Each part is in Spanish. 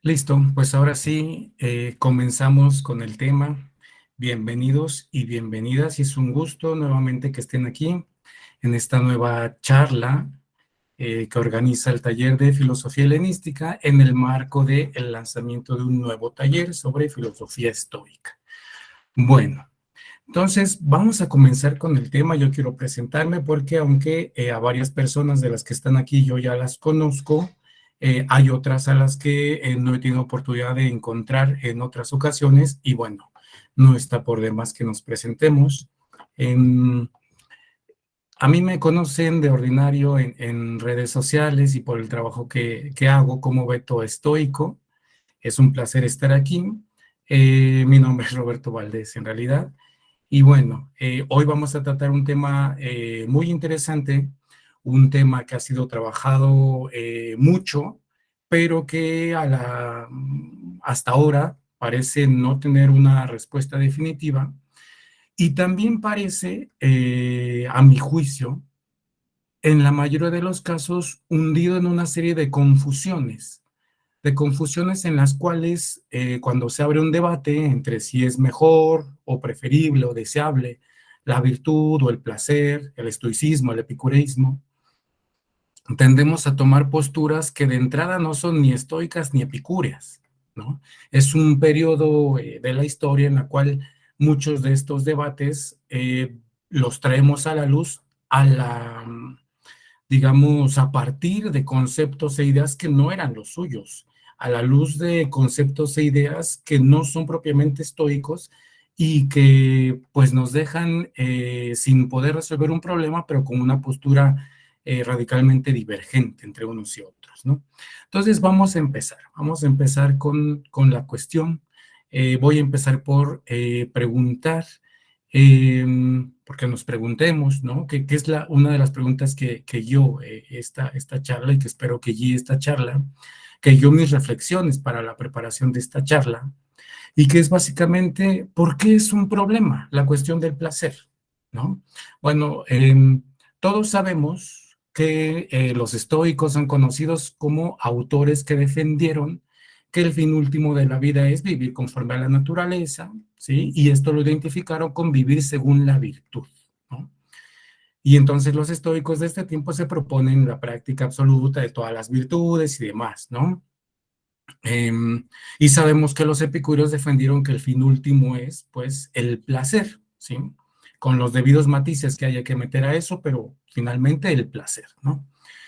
Listo, pues ahora sí, comenzamos con el tema. Bienvenidos y bienvenidas, y es un gusto nuevamente que estén aquí en esta nueva charla que organiza el taller de filosofía helenística en el marco del lanzamiento de un nuevo taller sobre filosofía estoica. Bueno, entonces vamos a comenzar con el tema. Yo quiero presentarme porque aunque a varias personas de las que están aquí yo ya las conozco, hay otras a las que no he tenido oportunidad de encontrar en otras ocasiones y bueno, no está por demás que nos presentemos. Em, a mí me conocen de ordinario en redes sociales y por el trabajo que hago como Beto Estoico. Es un placer estar aquí. Mi nombre es Roberto Valdés en realidad. Y bueno, hoy vamos a tratar un tema muy interesante, un tema que ha sido trabajado mucho, pero que hasta ahora parece no tener una respuesta definitiva. Y también parece, a mi juicio, en la mayoría de los casos, hundido en una serie de confusiones en las cuales cuando se abre un debate entre si es mejor o preferible o deseable la virtud o el placer, el estoicismo, el epicureísmo, tendemos a tomar posturas que de entrada no son ni estoicas ni epicúreas, ¿no? Es un periodo de la historia en la cual muchos de estos debates los traemos a la luz a la, digamos, a partir de conceptos e ideas que no eran los suyos, a la luz de conceptos e ideas que no son propiamente estoicos y que pues nos dejan sin poder resolver un problema, pero con una postura radicalmente divergente entre unos y otros, ¿no? Entonces vamos a empezar con la cuestión. Voy a empezar por preguntar eh, porque nos preguntemos, ¿no? ¿Qué es una de las preguntas que yo, esta charla, y que espero que guíe esta charla, que yo mis reflexiones para la preparación de esta charla, y que es básicamente, ¿por qué es un problema la cuestión del placer? ¿No? Bueno, todos sabemos que los estoicos son conocidos como autores que defendieron que el fin último de la vida es vivir conforme a la naturaleza, ¿sí? Y esto lo identificaron con vivir según la virtud, ¿no? Y entonces los estoicos de este tiempo se proponen la práctica absoluta de todas las virtudes y demás, ¿no? Eh, y sabemos que los epicúreos defendieron que el fin último es, pues, el placer, ¿sí? Con los debidos matices que haya que meter a eso, pero finalmente el placer, ¿no?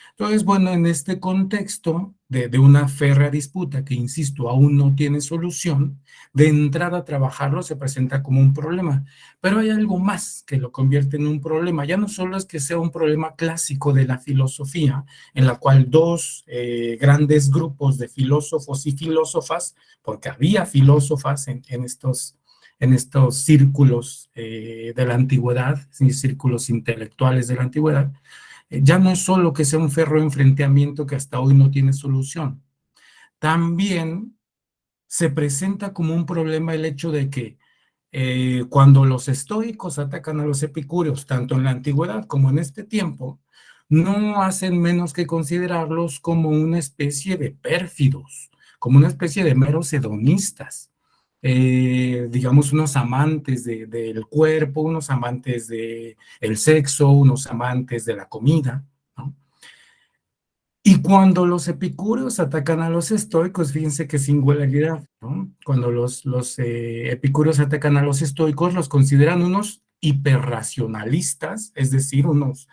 Entonces, bueno, en este contexto de una férrea disputa que, insisto, aún no tiene solución, de entrada trabajarlo se presenta como un problema, pero hay algo más que lo convierte en un problema. Ya no solo es que sea un problema clásico de la filosofía, en la cual dos grandes grupos de filósofos y filósofas, porque había filósofas en estos círculos de la antigüedad, círculos intelectuales de la antigüedad, ya no es solo que sea un férreo enfrentamiento que hasta hoy no tiene solución, también se presenta como un problema el hecho de que cuando los estoicos atacan a los epicúreos, tanto en la antigüedad como en este tiempo, no hacen menos que considerarlos como una especie de pérfidos, como una especie de meros hedonistas, digamos, unos amantes del cuerpo, unos amantes del sexo, unos amantes de la comida, ¿no? Y cuando los epicúreos atacan a los estoicos, fíjense qué singularidad, ¿no? Cuando los epicúreos atacan a los estoicos, los consideran unos hiperracionalistas, es decir, unos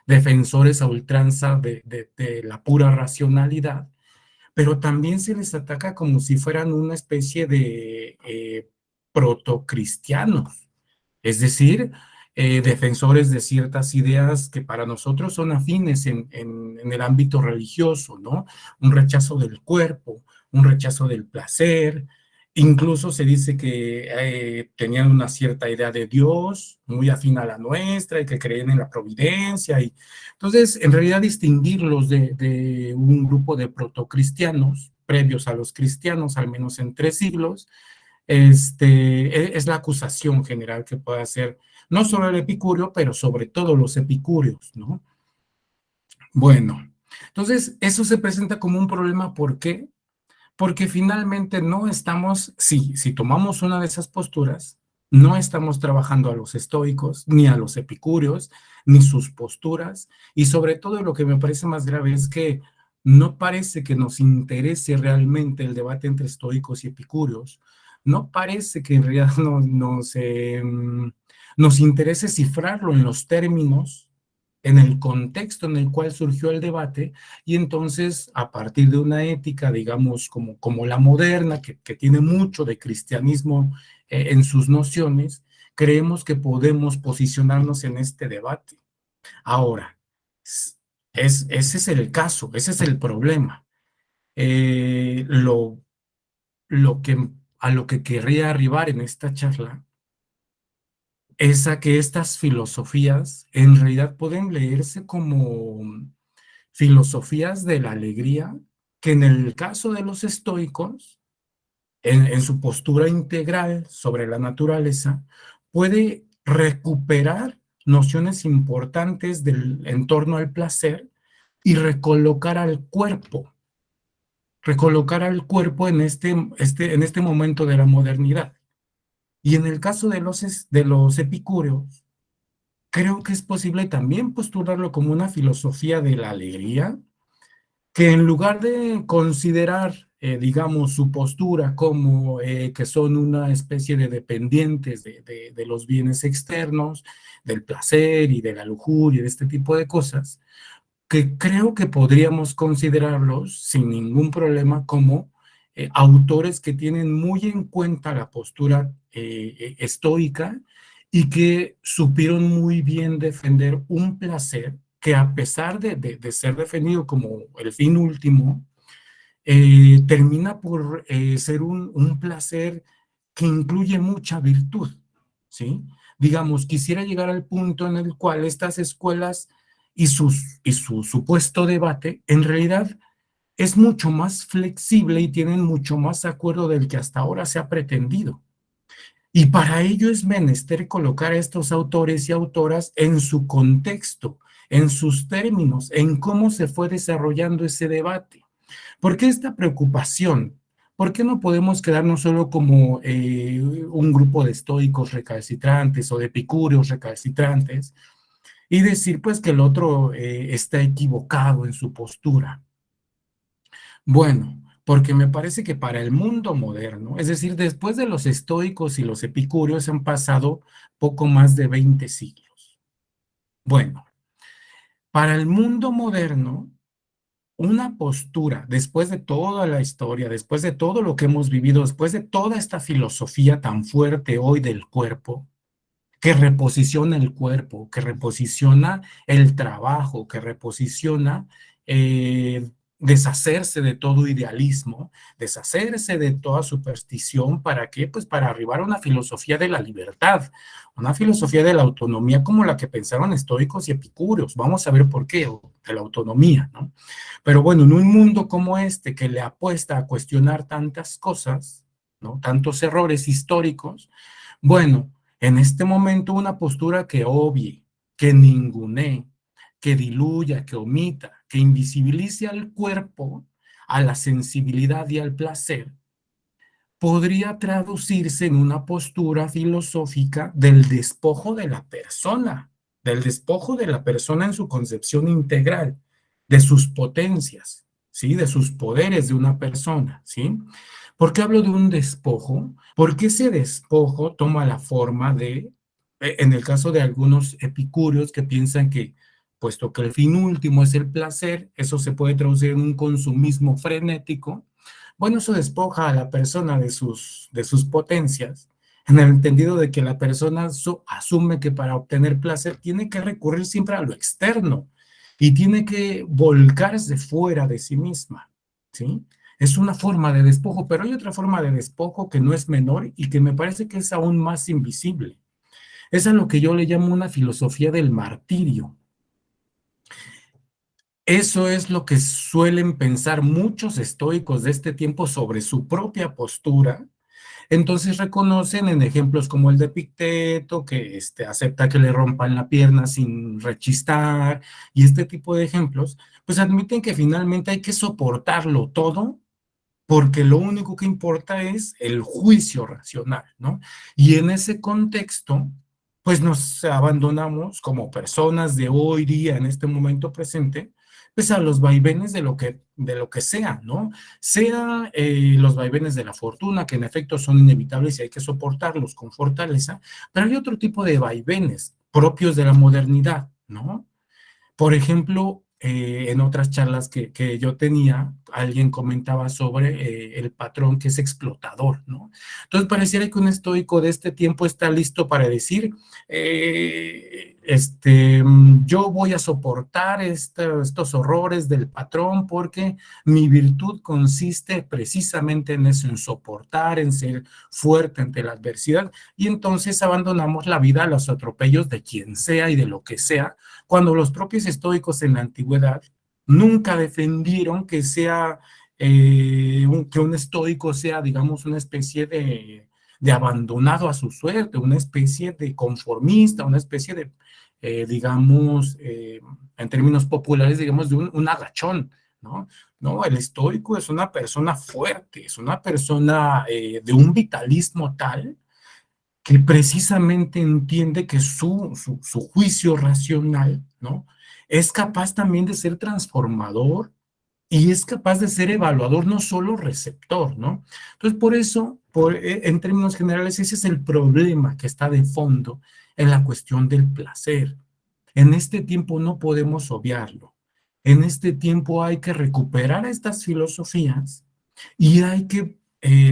defensores a ultranza de la pura racionalidad, pero también se les ataca como si fueran una especie de protocristianos, es decir, defensores de ciertas ideas que para nosotros son afines en el ámbito religioso, ¿no? Un rechazo del cuerpo, un rechazo del placer, incluso se dice que tenían una cierta idea de Dios, muy afín a la nuestra, y que creían en la providencia, y entonces, en realidad, distinguirlos de un grupo de protocristianos previos a los cristianos, al menos en 3 siglos, es la acusación general que puede hacer no solo el epicúreo, pero sobre todo los epicúreos, ¿no? Bueno, Entonces, eso se presenta como un problema. ¿Por qué? Porque finalmente no estamos, si tomamos una de esas posturas, no estamos trabajando a los estoicos, ni a los epicúreos, ni sus posturas, y sobre todo lo que me parece más grave es que no parece que nos interese realmente el debate entre estoicos y epicúreos, no parece que en realidad nos interese cifrarlo en los términos, en el contexto en el cual surgió el debate, y entonces a partir de una ética, digamos, como la moderna, que tiene mucho de cristianismo en sus nociones, creemos que podemos posicionarnos en este debate. Ahora, ese es el caso, ese es el problema. Eh, lo, a lo que querría arribar en esta charla es a que estas filosofías en realidad pueden leerse como filosofías de la alegría, que en el caso de los estoicos, en su postura integral sobre la naturaleza, puede recuperar nociones importantes del entorno al placer y recolocar al cuerpo en en este momento de la modernidad. Y en el caso de los epicúreos, creo que es posible también postularlo como una filosofía de la alegría, que en lugar de considerar, digamos, su postura como que son una especie de dependientes de los bienes externos, del placer y de la lujuria, de este tipo de cosas, que creo que podríamos considerarlos sin ningún problema como autores que tienen muy en cuenta la postura estoica y que supieron muy bien defender un placer que, a pesar de ser definido como el fin último, termina por ser un placer que incluye mucha virtud, ¿sí? Digamos, quisiera llegar al punto en el cual estas escuelas y su supuesto debate en realidad es mucho más flexible y tienen mucho más acuerdo del que hasta ahora se ha pretendido. Y para ello es menester colocar a estos autores y autoras en su contexto, en sus términos, en cómo se fue desarrollando ese debate. ¿Por qué esta preocupación? ¿Por qué no podemos quedarnos solo como un grupo de estoicos recalcitrantes o de epicúreos recalcitrantes y decir pues que el otro está equivocado en su postura? Bueno, porque me parece que para el mundo moderno, es decir, después de los estoicos y los epicúreos han pasado poco más de 20 siglos. Bueno, para el mundo moderno, una postura, después de toda la historia, después de todo lo que hemos vivido, después de toda esta filosofía tan fuerte hoy del cuerpo, que reposiciona el cuerpo, que reposiciona el trabajo, que reposiciona deshacerse de todo idealismo, deshacerse de toda superstición. ¿Para qué? Pues para arribar a una filosofía de la libertad, una filosofía de la autonomía como la que pensaron estoicos y epicúreos. Vamos a ver por qué, de la autonomía, ¿no? Pero bueno, en un mundo como este que le apuesta a cuestionar tantas cosas, ¿no? Tantos errores históricos, bueno, en este momento una postura que obvie, que ningunee, que diluya, que omita, que invisibilice al cuerpo, a la sensibilidad y al placer, podría traducirse en una postura filosófica del despojo de la persona en su concepción integral, de sus potencias, ¿sí? De sus poderes de una persona, ¿sí? ¿Por qué hablo de un despojo? Porque ese despojo toma la forma en el caso de algunos epicúreos que piensan que, puesto que el fin último es el placer, eso se puede traducir en un consumismo frenético. Bueno, eso despoja a la persona de sus potencias, en el entendido de que la persona asume que para obtener placer tiene que recurrir siempre a lo externo y tiene que volcarse fuera de sí misma, ¿sí? Es una forma de despojo, pero hay otra forma de despojo que no es menor y que me parece que es aún más invisible. Es a lo que yo le llamo una filosofía del martirio. Eso es lo que suelen pensar muchos estoicos de este tiempo sobre su propia postura, Entonces reconocen en ejemplos como el de Epicteto, que acepta que le rompan la pierna sin rechistar, y este tipo de ejemplos, pues admiten que finalmente hay que soportarlo todo porque lo único que importa es el juicio racional, ¿no? Y en ese contexto, pues nos abandonamos como personas de hoy día, en este momento presente, pues a los vaivenes de lo que sea, ¿no? Sea los vaivenes de la fortuna, que en efecto son inevitables y hay que soportarlos con fortaleza, pero hay otro tipo de vaivenes propios de la modernidad, ¿no? Por ejemplo, en otras charlas que yo tenía, alguien comentaba sobre el patrón que es explotador, ¿no? Entonces pareciera que un estoico de este tiempo está listo para decir, yo voy a soportar estos horrores del patrón porque mi virtud consiste precisamente en eso, en soportar, en ser fuerte ante la adversidad, y entonces abandonamos la vida a los atropellos de quien sea y de lo que sea, cuando los propios estoicos en la antigüedad nunca defendieron que sea, que un estoico sea, digamos, una especie de abandonado a su suerte, una especie de conformista, una especie de, digamos, en términos populares, digamos, de un agachón, ¿no? No, el estoico es una persona fuerte, es una persona de un vitalismo tal que precisamente entiende que su juicio racional, ¿no? Es capaz también de ser transformador y es capaz de ser evaluador, no solo receptor, ¿no? Entonces, por eso, en términos generales, ese es el problema que está de fondo en la cuestión del placer. En este tiempo no podemos obviarlo. En este tiempo hay que recuperar estas filosofías y hay que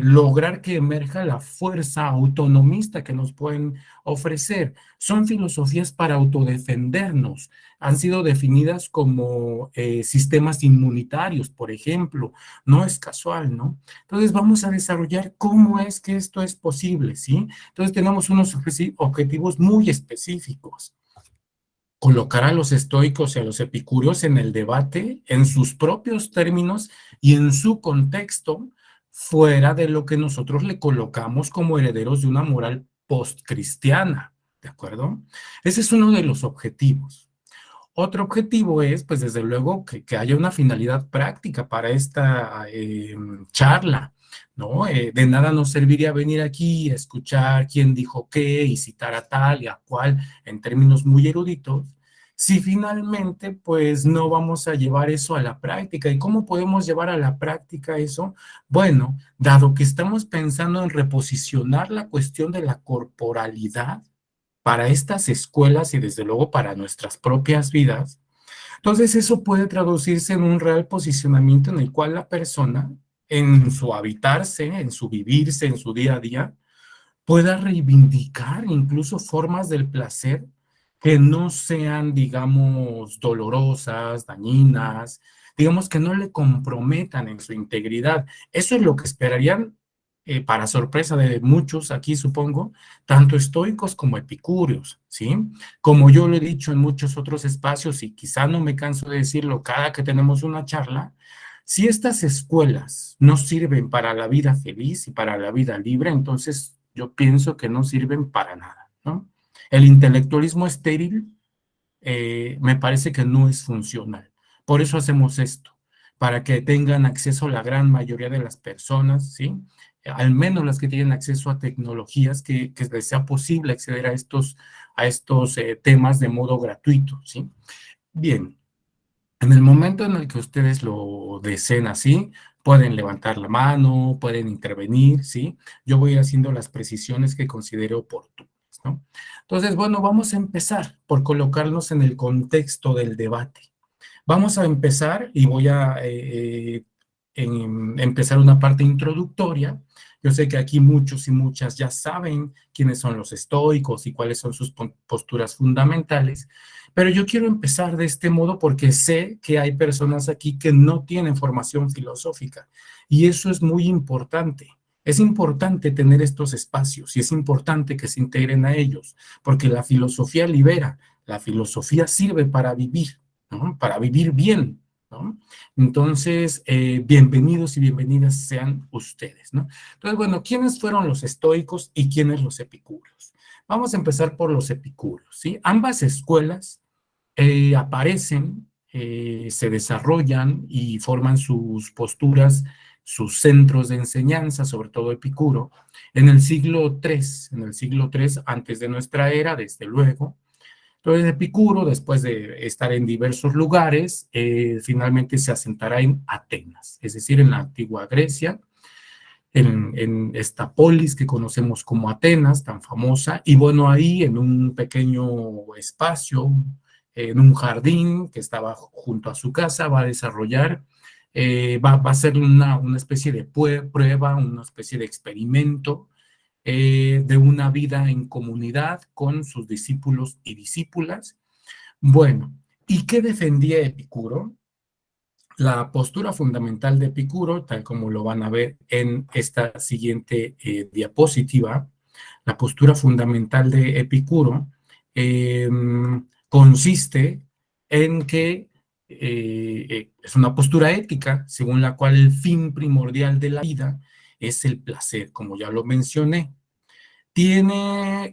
lograr que emerja la fuerza autonomista que nos pueden ofrecer. Son filosofías para autodefendernos. Han sido definidas como sistemas inmunitarios, por ejemplo. No es casual, ¿no? Entonces vamos a desarrollar cómo es que esto es posible, ¿sí? Entonces tenemos unos objetivos muy específicos: colocar a los estoicos y a los epicúreos en el debate, en sus propios términos y en su contexto, fuera de lo que nosotros le colocamos como herederos de una moral postcristiana, ¿de acuerdo? Ese es uno de los objetivos. Otro objetivo es, pues desde luego, que haya una finalidad práctica para esta charla, ¿no? De nada nos serviría venir aquí a escuchar quién dijo qué y citar a tal y a cual en términos muy eruditos, si finalmente, pues no vamos a llevar eso a la práctica. ¿Y cómo podemos llevar a la práctica eso? Bueno, dado que estamos pensando en reposicionar la cuestión de la corporalidad para estas escuelas y desde luego para nuestras propias vidas, entonces eso puede traducirse en un real posicionamiento en el cual la persona, en su habitarse, en su vivirse, en su día a día, pueda reivindicar incluso formas del placer que no sean, digamos, dolorosas, dañinas, digamos que no le comprometan en su integridad. Eso es lo que esperarían, para sorpresa de muchos aquí, supongo, tanto estoicos como epicúreos, ¿sí? Como yo lo he dicho en muchos otros espacios y quizá no me canso de decirlo cada que tenemos una charla, si estas escuelas no sirven para la vida feliz y para la vida libre, entonces yo pienso que no sirven para nada, ¿no? El intelectualismo estéril me parece que no es funcional. Por eso hacemos esto, para que tengan acceso la gran mayoría de las personas, ¿sí? Al menos las que tienen acceso a tecnologías, que les sea posible acceder a estos temas de modo gratuito, ¿sí? Bien, en el momento en el que ustedes lo deseen así, pueden levantar la mano, pueden intervenir, ¿sí? Yo voy haciendo las precisiones que considero oportunas, ¿no? Entonces, bueno, vamos a empezar por colocarnos en el contexto del debate. Vamos a empezar y voy a empezar una parte introductoria. Yo sé que aquí muchos y muchas ya saben quiénes son los estoicos y cuáles son sus posturas fundamentales, pero yo quiero empezar de este modo porque sé que hay personas aquí que no tienen formación filosófica y eso es muy importante. Es importante tener estos espacios y es importante que se integren a ellos, porque la filosofía libera, la filosofía sirve para vivir, ¿no? Para vivir bien. ¿no? Entonces, bienvenidos y bienvenidas sean ustedes, ¿no? Entonces, bueno, ¿quiénes fueron los estoicos y quiénes los epicúreos? Vamos a empezar por los epicúreos, ¿sí? Ambas escuelas aparecen, se desarrollan y forman sus posturas, sus centros de enseñanza, sobre todo Epicuro, en el siglo III antes de nuestra era, desde luego. Entonces Epicuro, después de estar en diversos lugares, finalmente se asentará en Atenas, es decir, en la antigua Grecia, en esta polis que conocemos como Atenas, tan famosa, y bueno, ahí en un pequeño espacio, en un jardín que estaba junto a su casa, va a desarrollar, va a ser una especie de prueba, una especie de experimento de una vida en comunidad con sus discípulos y discípulas. Bueno, ¿y qué defendía Epicuro? La postura fundamental de Epicuro, tal como lo van a ver en esta siguiente diapositiva, la postura fundamental de Epicuro eh, consiste en que es una postura ética, según la cual el fin primordial de la vida es el placer, como ya lo mencioné. Tiene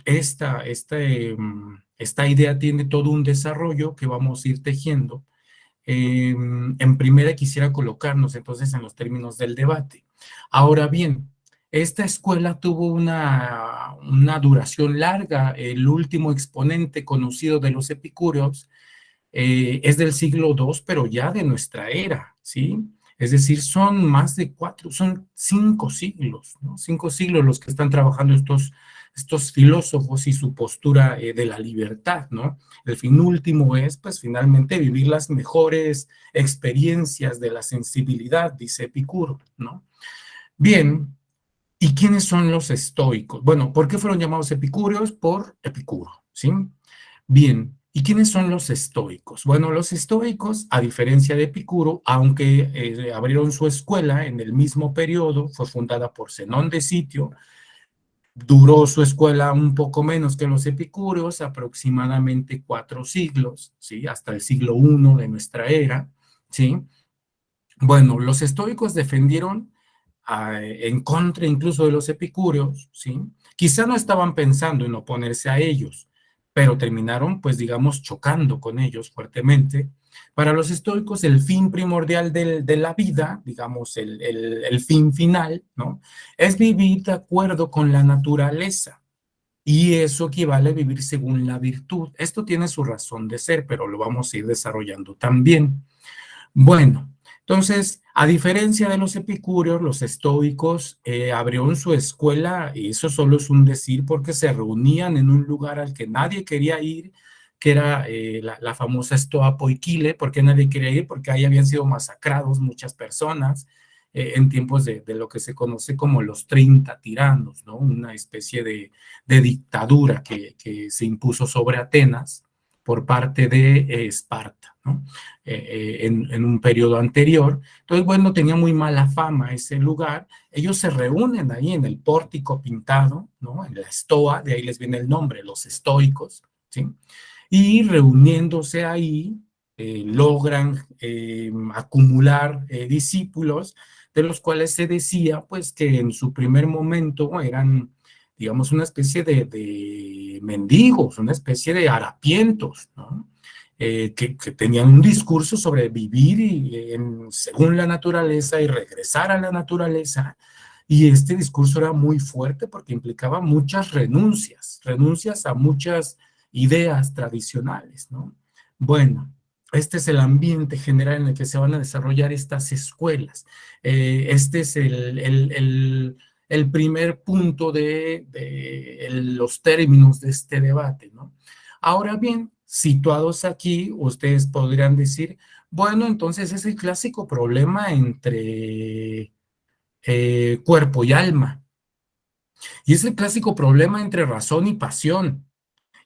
esta idea tiene todo un desarrollo que vamos a ir tejiendo. En primera quisiera colocarnos entonces en los términos del debate. Ahora bien, esta escuela tuvo una duración larga. El último exponente conocido de los epicúreos es del siglo II, pero ya de nuestra era, ¿sí? Es decir, son más de son 5 siglos, ¿no? 5 siglos los que están trabajando estos filósofos y su postura de la libertad, ¿no? El fin último es, pues, finalmente vivir las mejores experiencias de la sensibilidad, dice Epicuro, ¿no? Bien, ¿y quiénes son los estoicos? Bueno, ¿por qué fueron llamados epicúreos? Por Epicuro, ¿sí? Bien, ¿y quiénes son los estoicos? Bueno, los estoicos, a diferencia de Epicuro, aunque abrieron su escuela en el mismo periodo, fue fundada por Zenón de Sitio, duró su escuela un poco menos que los epicúreos, aproximadamente 4 siglos, ¿sí? Hasta el siglo I de nuestra era, ¿sí? Bueno, los estoicos defendieron en contra incluso de los epicúreos, ¿sí? Quizá no estaban pensando en oponerse a ellos, pero terminaron, pues digamos, chocando con ellos fuertemente. Para los estoicos, el fin primordial de la vida, digamos, el fin final, ¿no? Es vivir de acuerdo con la naturaleza. Y eso equivale a vivir según la virtud. Esto tiene su razón de ser, pero lo vamos a ir desarrollando también. Bueno, entonces, a diferencia de los epicúreos, los estoicos abrieron su escuela, y eso solo es un decir, porque se reunían en un lugar al que nadie quería ir, que era la famosa Stoa Poikile. ¿Por qué nadie quería ir? Porque ahí habían sido masacrados muchas personas en tiempos de lo que se conoce como los 30 tiranos, ¿no? Una especie de dictadura que se impuso sobre Atenas por parte de Esparta, ¿no? En un periodo anterior. Entonces, bueno, tenía muy mala fama ese lugar. Ellos se reúnen ahí en el pórtico pintado, ¿no? En la estoa, de ahí les viene el nombre, los estoicos, ¿sí? Y reuniéndose ahí, logran acumular discípulos, de los cuales se decía, pues, que en su primer momento eran, digamos, una especie de mendigos, una especie de harapientos, ¿no? Que tenían un discurso sobre vivir según la naturaleza y regresar a la naturaleza. Y este discurso era muy fuerte porque implicaba muchas renuncias a muchas ideas tradicionales, ¿no? Bueno, este es el ambiente general en el que se van a desarrollar estas escuelas. Este es el primer punto de los términos de este debate, ¿no? Ahora bien, situados aquí, ustedes podrían decir, bueno, entonces es el clásico problema entre cuerpo y alma. Y es el clásico problema entre razón y pasión.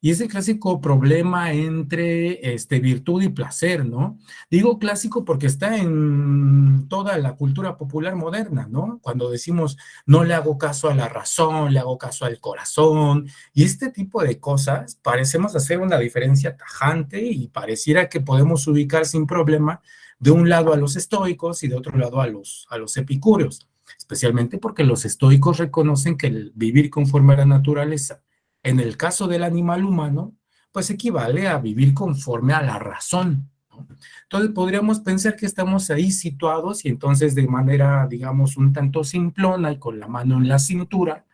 Y es el clásico problema entre virtud y placer, ¿no? Digo clásico porque está en toda la cultura popular moderna, ¿no? Cuando decimos no le hago caso a la razón, le hago caso al corazón, y este tipo de cosas, parecemos hacer una diferencia tajante y pareciera que podemos ubicar sin problema de un lado a los estoicos y de otro lado a los epicúreos, especialmente porque los estoicos reconocen que el vivir conforme a la naturaleza, en el caso del animal humano, pues equivale a vivir conforme a la razón, ¿no? Entonces podríamos pensar que estamos ahí situados y entonces de manera, digamos, un tanto simplona y con la mano en la cintura,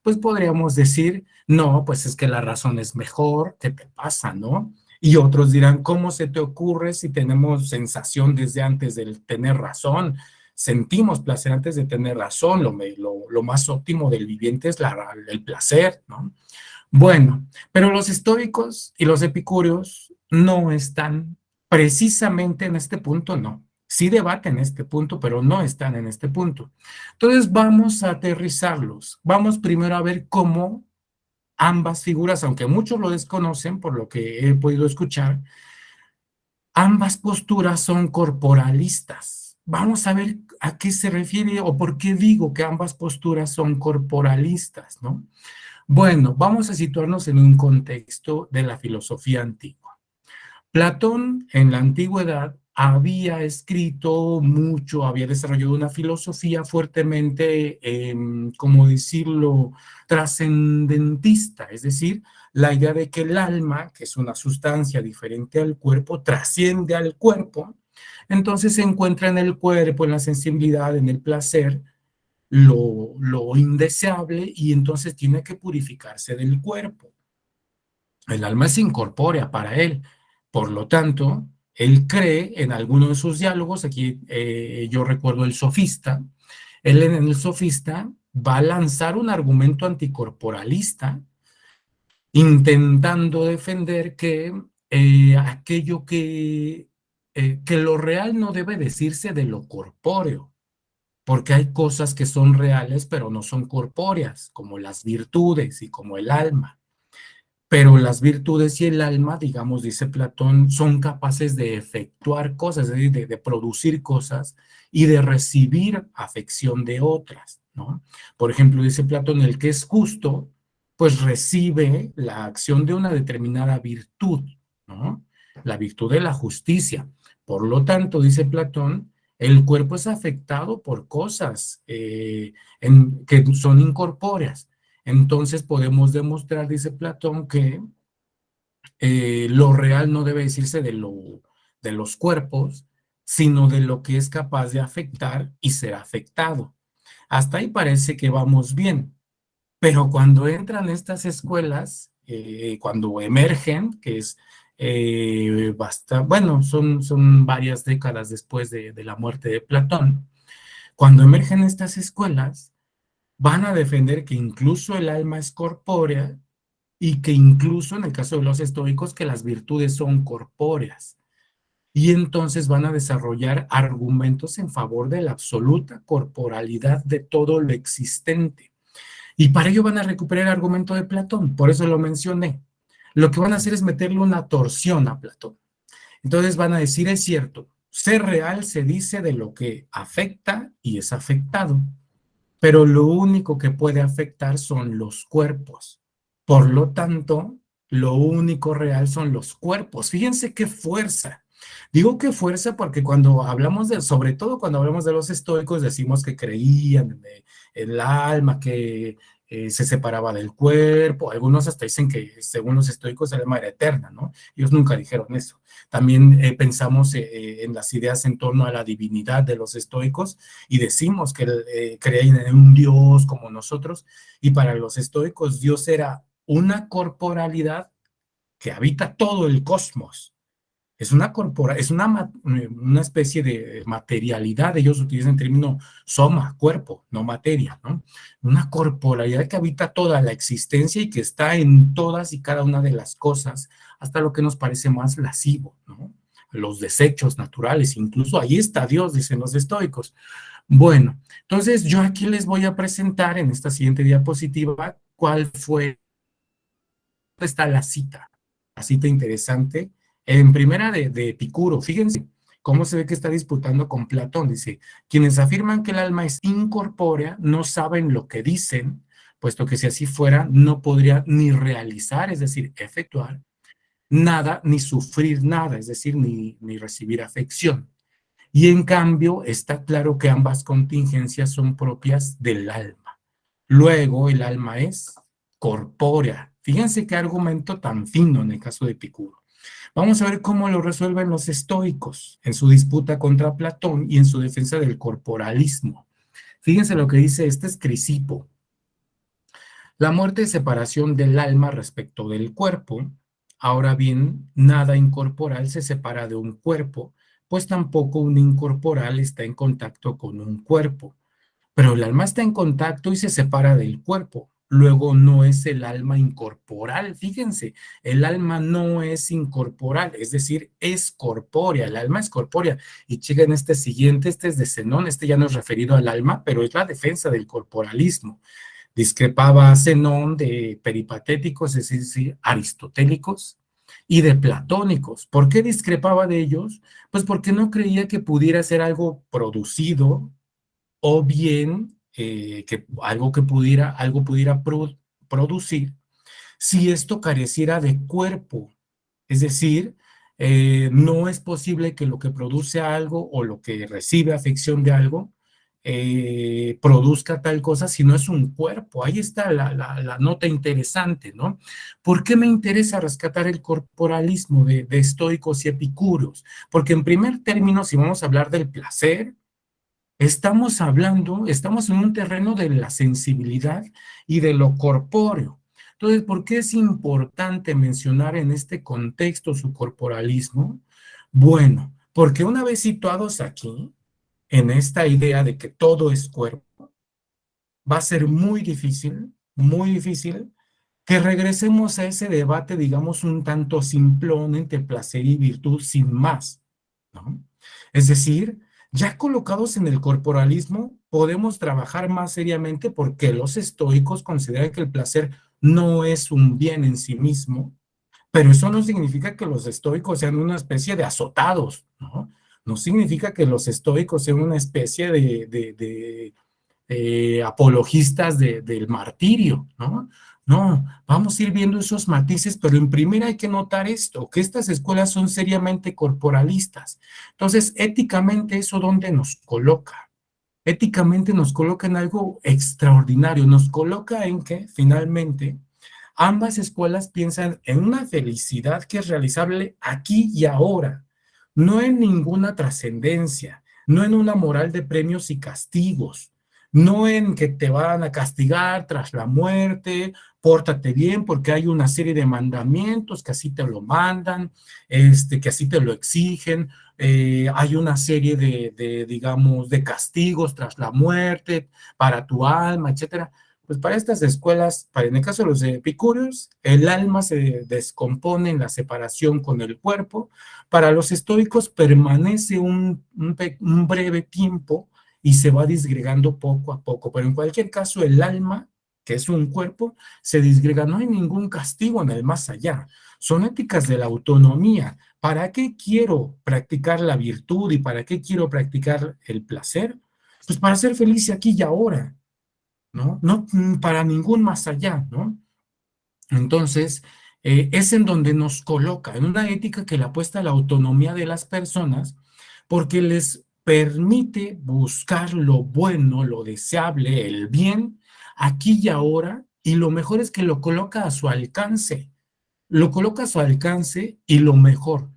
pues podríamos decir, no, pues es que la razón es mejor, ¿qué te pasa, no? Y otros dirán, ¿cómo se te ocurre si tenemos sensación desde antes de tener razón? Sentimos placer antes de tener razón, lo más óptimo del viviente es el placer, ¿no? Bueno, pero los estoicos y los epicúreos no están precisamente en este punto, no. Sí debaten este punto, pero no están en este punto. Entonces vamos a aterrizarlos. Vamos primero a ver cómo ambas figuras, aunque muchos lo desconocen por lo que he podido escuchar, ambas posturas son corporalistas. Vamos a ver a qué se refiere o por qué digo que ambas posturas son corporalistas, ¿no? Bueno, vamos a situarnos en un contexto de la filosofía antigua. Platón en la antigüedad había escrito mucho, había desarrollado una filosofía fuertemente, ¿cómo decirlo?, trascendentista, es decir, la idea de que el alma, que es una sustancia diferente al cuerpo, trasciende al cuerpo, entonces se encuentra en el cuerpo, en la sensibilidad, en el placer, lo indeseable y entonces tiene que purificarse del cuerpo. El alma es incorpórea para él. Por lo tanto, él cree en alguno de sus diálogos, aquí yo recuerdo el sofista, él en el sofista va a lanzar un argumento anticorporalista intentando defender que aquello que lo real no debe decirse de lo corpóreo, porque hay cosas que son reales pero no son corpóreas, como las virtudes y como el alma. Pero las virtudes y el alma, digamos, dice Platón, son capaces de efectuar cosas, es decir, de producir cosas y de recibir afección de otras, ¿no? Por ejemplo, dice Platón, el que es justo, pues recibe la acción de una determinada virtud, ¿no? La virtud de la justicia. Por lo tanto, dice Platón, el cuerpo es afectado por cosas que son incorpóreas. Entonces podemos demostrar, dice Platón, que lo real no debe decirse de los cuerpos, sino de lo que es capaz de afectar y ser afectado. Hasta ahí parece que vamos bien, pero cuando entran estas escuelas, cuando emergen, que es bueno, son varias décadas después de la muerte de Platón, cuando emergen estas escuelas, van a defender que incluso el alma es corpórea y que incluso en el caso de los estoicos que las virtudes son corpóreas. Y entonces van a desarrollar argumentos en favor de la absoluta corporalidad de todo lo existente. Y para ello van a recuperar el argumento de Platón, por eso lo mencioné. Lo que van a hacer es meterle una torsión a Platón. Entonces van a decir, es cierto, ser real se dice de lo que afecta y es afectado, pero lo único que puede afectar son los cuerpos. Por lo tanto, lo único real son los cuerpos. Fíjense qué fuerza. Digo qué fuerza porque cuando hablamos sobre todo cuando hablamos de los estoicos, decimos que creían en el alma, que se separaba del cuerpo. Algunos hasta dicen que según los estoicos el alma era eterna, ¿no? Ellos nunca dijeron eso. También pensamos en las ideas en torno a la divinidad de los estoicos y decimos que creían en un Dios como nosotros, y para los estoicos Dios era una corporalidad que habita todo el cosmos. Es una especie de materialidad. Ellos utilizan el término soma, cuerpo, no materia, ¿no? Una corporalidad que habita toda la existencia y que está en todas y cada una de las cosas, hasta lo que nos parece más lascivo, ¿no? Los desechos naturales, incluso ahí está Dios, dicen los estoicos. Bueno, entonces yo aquí les voy a presentar en esta siguiente diapositiva cuál fue está la cita interesante, en primera de Epicuro, fíjense cómo se ve que está disputando con Platón, dice, quienes afirman que el alma es incorpórea no saben lo que dicen, puesto que si así fuera no podría ni realizar, es decir, efectuar nada, ni sufrir nada, es decir, ni recibir afección. Y en cambio, está claro que ambas contingencias son propias del alma. Luego, el alma es corpórea. Fíjense qué argumento tan fino en el caso de Epicuro. Vamos a ver cómo lo resuelven los estoicos en su disputa contra Platón y en su defensa del corporalismo. Fíjense lo que dice este es Crisipo. La muerte es separación del alma respecto del cuerpo. Ahora bien, nada incorporal se separa de un cuerpo, pues tampoco un incorporal está en contacto con un cuerpo. Pero el alma está en contacto y se separa del cuerpo. Luego no es el alma incorporal. Fíjense, el alma no es incorporal, es decir, es corpórea. El alma es corpórea. Y chequen este siguiente, este es de Zenón, este ya no es referido al alma, pero es la defensa del corporalismo. Discrepaba Zenón de peripatéticos, es decir, aristotélicos, y de platónicos. ¿Por qué discrepaba de ellos? Pues porque no creía que pudiera ser algo producido o bien que algo pudiera producir si esto careciera de cuerpo. Es decir, no es posible que lo que produce algo o lo que recibe afección de algo produzca tal cosa si no es un cuerpo. Ahí está la nota interesante, ¿no? ¿Por qué me interesa rescatar el corporalismo de estoicos y epicúreos? Porque en primer término, si vamos a hablar del placer, estamos en un terreno de la sensibilidad y de lo corpóreo. Entonces, ¿por qué es importante mencionar en este contexto su corporalismo? Bueno, porque una vez situados aquí, en esta idea de que todo es cuerpo, va a ser muy difícil que regresemos a ese debate, digamos, un tanto simplón entre placer y virtud sin más, ¿no? Es decir, ya colocados en el corporalismo, podemos trabajar más seriamente porque los estoicos consideran que el placer no es un bien en sí mismo, pero eso no significa que los estoicos sean una especie de azotados, ¿no? No significa que los estoicos sean una especie de apologistas del martirio, ¿no? No, vamos a ir viendo esos matices, pero en primera hay que notar esto, que estas escuelas son seriamente corporalistas. Entonces, éticamente, ¿eso dónde nos coloca? Éticamente nos coloca en algo extraordinario, nos coloca en que, finalmente, ambas escuelas piensan en una felicidad que es realizable aquí y ahora, no en ninguna trascendencia, no en una moral de premios y castigos, no en que te van a castigar tras la muerte, pórtate bien porque hay una serie de mandamientos que así te lo mandan, que así te lo exigen, hay una serie digamos, de castigos tras la muerte para tu alma, etcétera. Pues para estas escuelas, en el caso de los epicúreos, el alma se descompone en la separación con el cuerpo. Para los estoicos permanece un breve tiempo y se va disgregando poco a poco. Pero en cualquier caso, el alma, que es un cuerpo, se disgrega. No hay ningún castigo en el más allá. Son éticas de la autonomía. ¿Para qué quiero practicar la virtud y para qué quiero practicar el placer? Pues para ser feliz aquí y ahora, ¿no? No para ningún más allá, ¿no? Entonces, es en donde nos coloca, en una ética que le apuesta a la autonomía de las personas, porque les permite buscar lo bueno, lo deseable, el bien, aquí y ahora, y lo mejor es que lo coloca a su alcance, lo coloca a su alcance y lo mejor,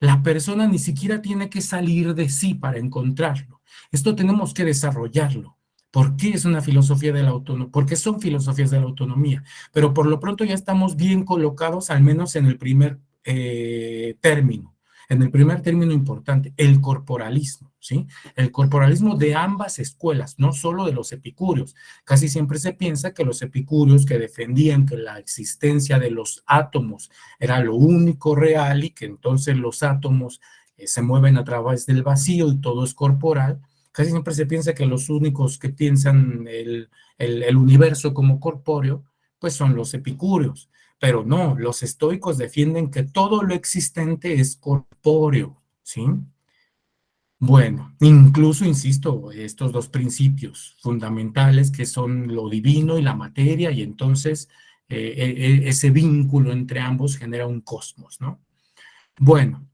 la persona ni siquiera tiene que salir de sí para encontrarlo. Esto tenemos que desarrollarlo. ¿Por qué es una filosofía de la autonomía? Porque son filosofías de la autonomía. Pero por lo pronto ya estamos bien colocados, al menos en el primer término. En el primer término importante, el corporalismo, ¿sí? El corporalismo de ambas escuelas, no solo de los epicúreos. Casi siempre se piensa que los epicúreos que defendían que la existencia de los átomos era lo único real y que entonces los átomos se mueven a través del vacío y todo es corporal. Casi siempre se piensa que los únicos que piensan el universo como corpóreo, pues son los epicúreos. Pero no, los estoicos defienden que todo lo existente es corpóreo, ¿sí? Bueno, incluso, insisto, estos dos principios fundamentales que son lo divino y la materia, y entonces ese vínculo entre ambos genera un cosmos, ¿no? Bueno,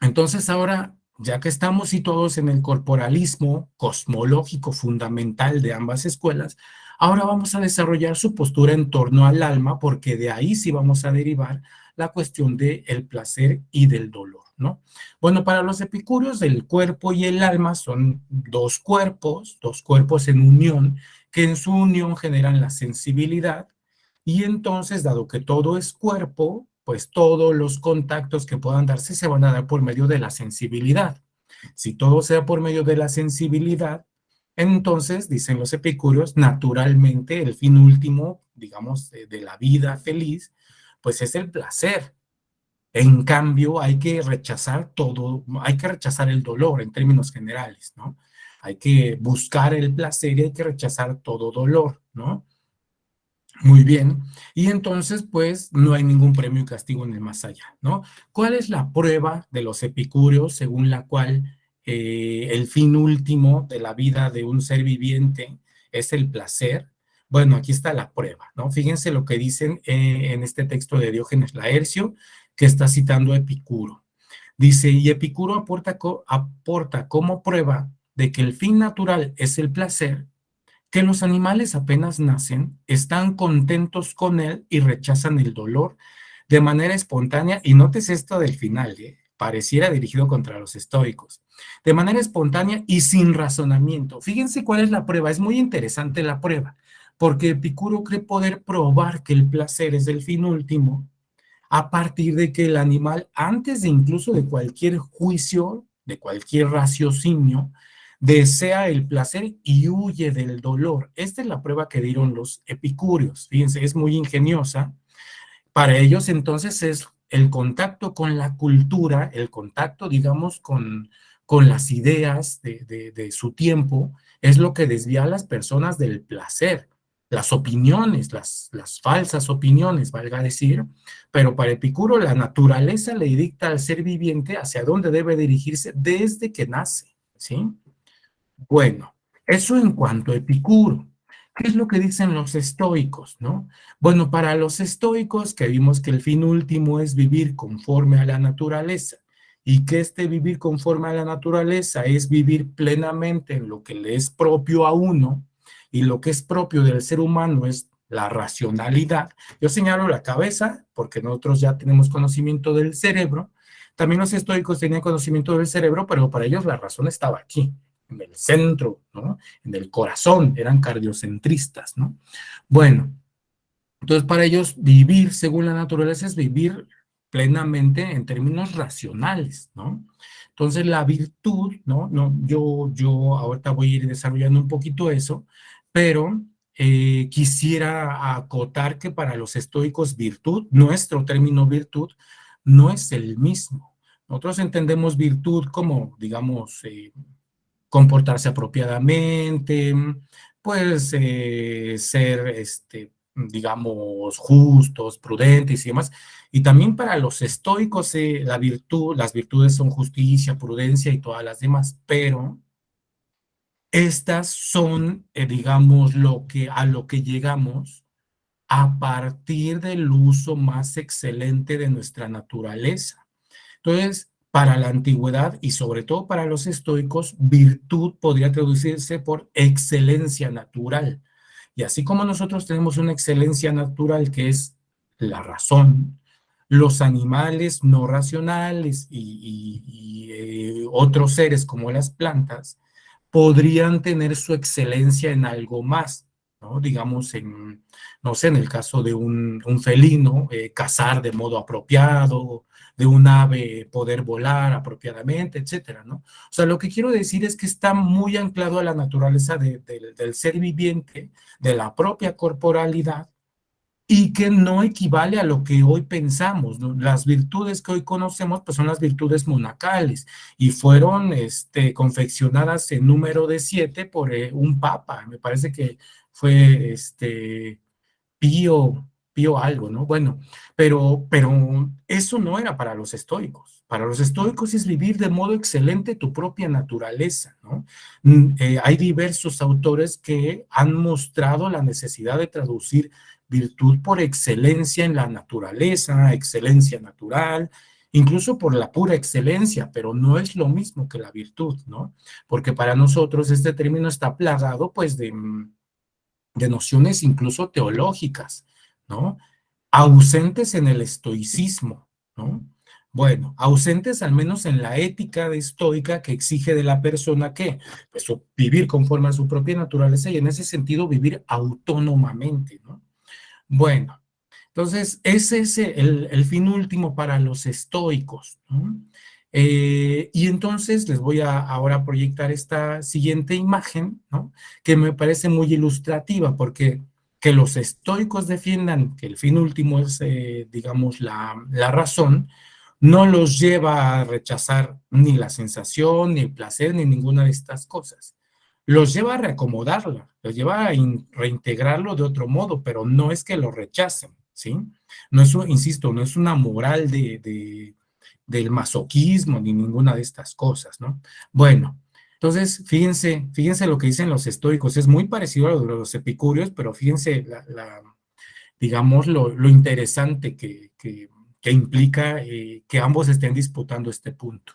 entonces ahora, ya que estamos situados en el corporalismo cosmológico fundamental de ambas escuelas, ahora vamos a desarrollar su postura en torno al alma, porque de ahí sí vamos a derivar la cuestión del placer y del dolor, ¿no? Bueno, para los epicúreos, el cuerpo y el alma son dos cuerpos en unión, que en su unión generan la sensibilidad, y entonces, dado que todo es cuerpo, pues todos los contactos que puedan darse se van a dar por medio de la sensibilidad. Si todo sea por medio de la sensibilidad, entonces, dicen los epicúreos, naturalmente el fin último, digamos, de la vida feliz, pues es el placer. En cambio, hay que rechazar todo, hay que rechazar el dolor en términos generales, ¿no? Hay que buscar el placer y hay que rechazar todo dolor, ¿no? Muy bien. Y entonces, pues, no hay ningún premio y castigo en el más allá, ¿no? ¿Cuál es la prueba de los epicúreos según la cual el fin último de la vida de un ser viviente es el placer? Bueno, aquí está la prueba, ¿no? Fíjense lo que dicen en este texto de Diógenes Laercio, que está citando a Epicuro. Dice, y Epicuro aporta como prueba de que el fin natural es el placer, que los animales apenas nacen, están contentos con él y rechazan el dolor de manera espontánea, y notes esto del final, pareciera dirigido contra los estoicos, de manera espontánea y sin razonamiento. Fíjense cuál es la prueba, es muy interesante la prueba, porque Epicuro cree poder probar que el placer es el fin último a partir de que el animal, antes de incluso de cualquier juicio, de cualquier raciocinio, desea el placer y huye del dolor. Esta es la prueba que dieron los epicúreos. Fíjense, es muy ingeniosa. Para ellos entonces es el contacto con la cultura, el contacto, digamos, con las ideas de su tiempo, es lo que desvía a las personas del placer. Las opiniones, las falsas opiniones, valga decir, pero para Epicuro la naturaleza le dicta al ser viviente hacia dónde debe dirigirse desde que nace, ¿sí? Bueno, eso en cuanto a Epicuro. ¿Qué es lo que dicen los estoicos, no? Bueno, para los estoicos, que vimos que el fin último es vivir conforme a la naturaleza, y que este vivir conforme a la naturaleza es vivir plenamente en lo que le es propio a uno, y lo que es propio del ser humano es la racionalidad. Yo señalo la cabeza, porque nosotros ya tenemos conocimiento del cerebro. También los estoicos tenían conocimiento del cerebro, pero para ellos la razón estaba aquí, en el centro, ¿no? En el corazón, eran cardiocentristas, ¿no? Bueno, entonces para ellos vivir según la naturaleza es vivir plenamente en términos racionales, ¿no? Entonces la virtud, ¿no? No, yo ahorita voy a ir desarrollando un poquito eso, pero quisiera acotar que para los estoicos virtud, nuestro término virtud, no es el mismo. Nosotros entendemos virtud como, digamos, comportarse apropiadamente, pues ser, digamos, justos, prudentes y demás. Y también para los estoicos, las virtudes son justicia, prudencia y todas las demás, pero estas son, digamos, a lo que llegamos a partir del uso más excelente de nuestra naturaleza. Entonces, para la antigüedad y sobre todo para los estoicos, virtud podría traducirse por excelencia natural. Y así como nosotros tenemos una excelencia natural que es la razón, los animales no racionales y otros seres como las plantas podrían tener su excelencia en algo más, ¿no? Digamos, no sé, en el caso de un felino, cazar de modo apropiado, de un ave poder volar apropiadamente, etcétera, ¿no? O sea, lo que quiero decir es que está muy anclado a la naturaleza del ser viviente, de la propia corporalidad, y que no equivale a lo que hoy pensamos, ¿no? Las virtudes que hoy conocemos, pues son las virtudes monacales, y fueron confeccionadas en número de 7 por un papa, me parece que fue Pío. Pío algo, ¿no? Bueno, pero eso no era para los estoicos. Para los estoicos es vivir de modo excelente tu propia naturaleza, ¿no? Hay diversos autores que han mostrado la necesidad de traducir virtud por excelencia en la naturaleza, excelencia natural, incluso por la pura excelencia, pero no es lo mismo que la virtud, ¿no? Porque para nosotros este término está plagado, pues, de nociones incluso teológicas, ¿no? Ausentes en el estoicismo, ¿no? Bueno, ausentes al menos en la ética de estoica que exige de la persona que, pues, vivir conforme a su propia naturaleza y en ese sentido vivir autónomamente, ¿no? Bueno, entonces ese es el fin último para los estoicos, ¿no? Y entonces les voy a ahora proyectar esta siguiente imagen, ¿no? Que me parece muy ilustrativa porque que los estoicos defiendan que el fin último es, digamos, la razón, no los lleva a rechazar ni la sensación, ni el placer, ni ninguna de estas cosas. Los lleva a reacomodarla, los lleva a reintegrarlo de otro modo, pero no es que lo rechacen, ¿sí? No es, insisto, no es una moral del masoquismo ni ninguna de estas cosas, ¿no? Bueno, entonces, fíjense lo que dicen los estoicos, es muy parecido a lo de los epicúreos, pero fíjense, digamos, lo interesante que implica que ambos estén disputando este punto.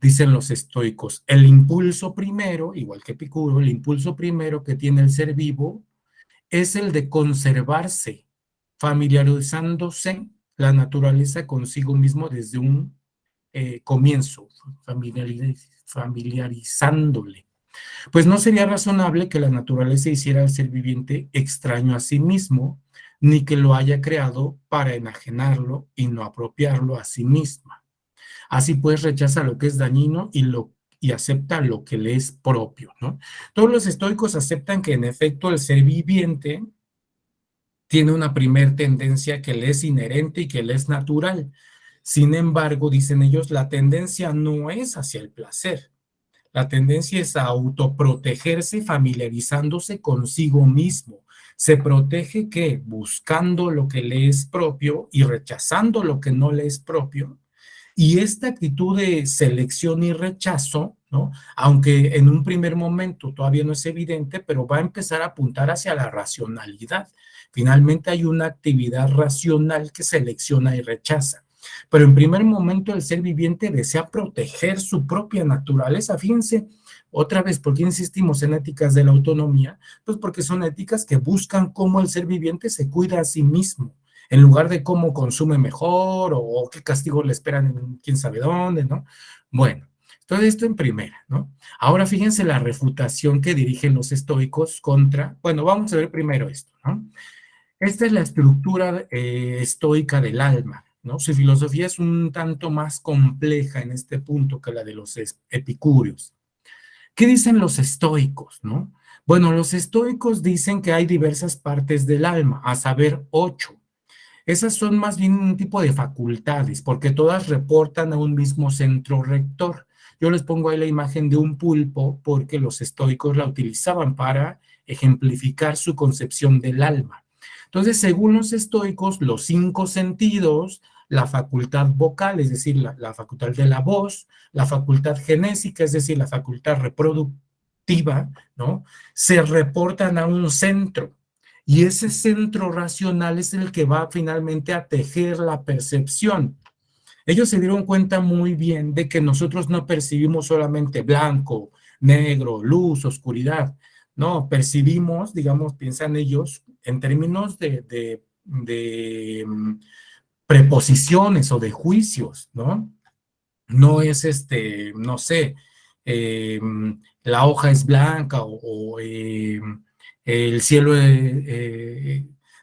Dicen los estoicos, el impulso primero, igual que Epicuro, el impulso primero que tiene el ser vivo es el de conservarse, familiarizándose la naturaleza consigo mismo desde un comienzo, familiarizándole. Pues no sería razonable que la naturaleza hiciera al ser viviente extraño a sí mismo, ni que lo haya creado para enajenarlo y no apropiarlo a sí misma. Así pues rechaza lo que es dañino y acepta lo que le es propio, ¿no? Todos los estoicos aceptan que en efecto el ser viviente tiene una primer tendencia que le es inherente y que le es natural. Sin embargo, dicen ellos, la tendencia no es hacia el placer. La tendencia es a autoprotegerse familiarizándose consigo mismo. Se protege que buscando lo que le es propio y rechazando lo que no le es propio. Y esta actitud de selección y rechazo, ¿no? Aunque en un primer momento todavía no es evidente, pero va a empezar a apuntar hacia la racionalidad. Finalmente hay una actividad racional que selecciona y rechaza. Pero en primer momento el ser viviente desea proteger su propia naturaleza. Fíjense, otra vez, ¿por qué insistimos en éticas de la autonomía? Pues porque son éticas que buscan cómo el ser viviente se cuida a sí mismo en lugar de cómo consume mejor o qué castigo le esperan en quién sabe dónde, ¿no? Bueno, todo esto en primera, ¿no? Ahora fíjense la refutación que dirigen los estoicos contra, bueno, vamos a ver primero esto, ¿no? Esta es la estructura estoica del alma, ¿no? Su filosofía es un tanto más compleja en este punto que la de los epicúreos. ¿Qué dicen los estoicos, no? Bueno, los estoicos dicen que hay diversas partes del alma, a saber, 8. Esas son más bien un tipo de facultades, porque todas reportan a un mismo centro rector. Yo les pongo ahí la imagen de un pulpo porque los estoicos la utilizaban para ejemplificar su concepción del alma. Entonces, según los estoicos, los 5 sentidos, la facultad vocal, es decir, la facultad de la voz, la facultad genésica, es decir, la facultad reproductiva, ¿no? Se reportan a un centro. Y ese centro racional es el que va finalmente a tejer la percepción. Ellos se dieron cuenta muy bien de que nosotros no percibimos solamente blanco, negro, luz, oscuridad. No, percibimos, digamos, piensan ellos, en términos de preposiciones o de juicios, ¿no? No es no sé, eh, la hoja es blanca o el cielo,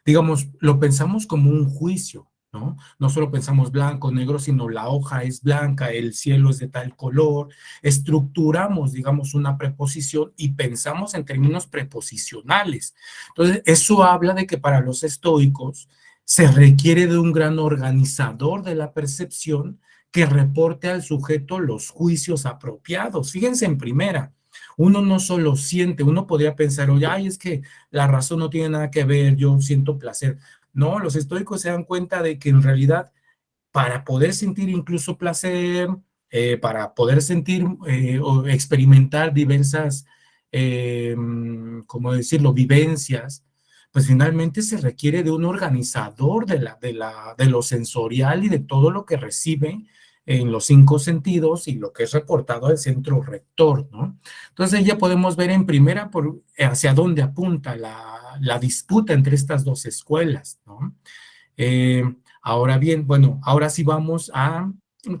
digamos, lo pensamos como un juicio, ¿no? No solo pensamos blanco, negro, sino la hoja es blanca, el cielo es de tal color, estructuramos, digamos, una preposición y pensamos en términos preposicionales. Entonces, eso habla de que para los estoicos se requiere de un gran organizador de la percepción que reporte al sujeto los juicios apropiados. Fíjense en primera, uno no solo siente, uno podría pensar, oye, ay, es que la razón no tiene nada que ver, yo siento placer. No, los estoicos se dan cuenta de que en realidad para poder sentir incluso placer, para poder sentir o experimentar diversas, ¿cómo decirlo?, vivencias, pues finalmente se requiere de un organizador de lo sensorial y de todo lo que recibe en los 5 sentidos y lo que es reportado al centro rector, ¿no? Entonces ya podemos ver en primera hacia dónde apunta la disputa entre estas dos escuelas, ¿no? Eh, Ahora bien, bueno, ahora sí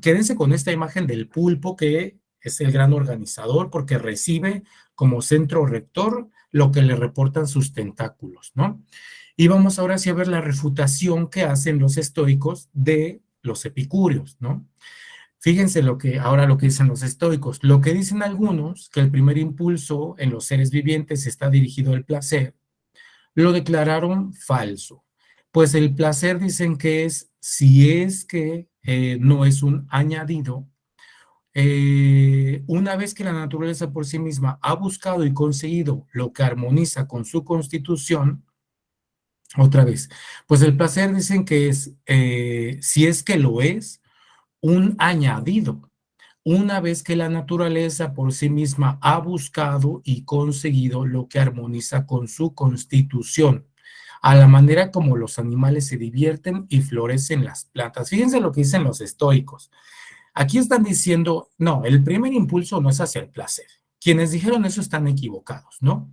quédense con esta imagen del pulpo que es el gran organizador porque recibe como centro rector lo que le reportan sus tentáculos, ¿no? Y vamos ahora sí a ver la refutación que hacen los estoicos de los epicúreos, ¿no? Fíjense ahora lo que dicen los estoicos. Lo que dicen algunos, que el primer impulso en los seres vivientes está dirigido al placer, lo declararon falso, pues el placer dicen que si es que no es un añadido, una vez que la naturaleza por sí misma ha buscado y conseguido lo que armoniza con su constitución, otra vez, pues el placer dicen que si es que lo es, un añadido. Una vez que la naturaleza por sí misma ha buscado y conseguido lo que armoniza con su constitución, a la manera como los animales se divierten y florecen las plantas. Fíjense lo que dicen los estoicos. Aquí están diciendo, no, el primer impulso no es hacia el placer. Quienes dijeron eso están equivocados, ¿no?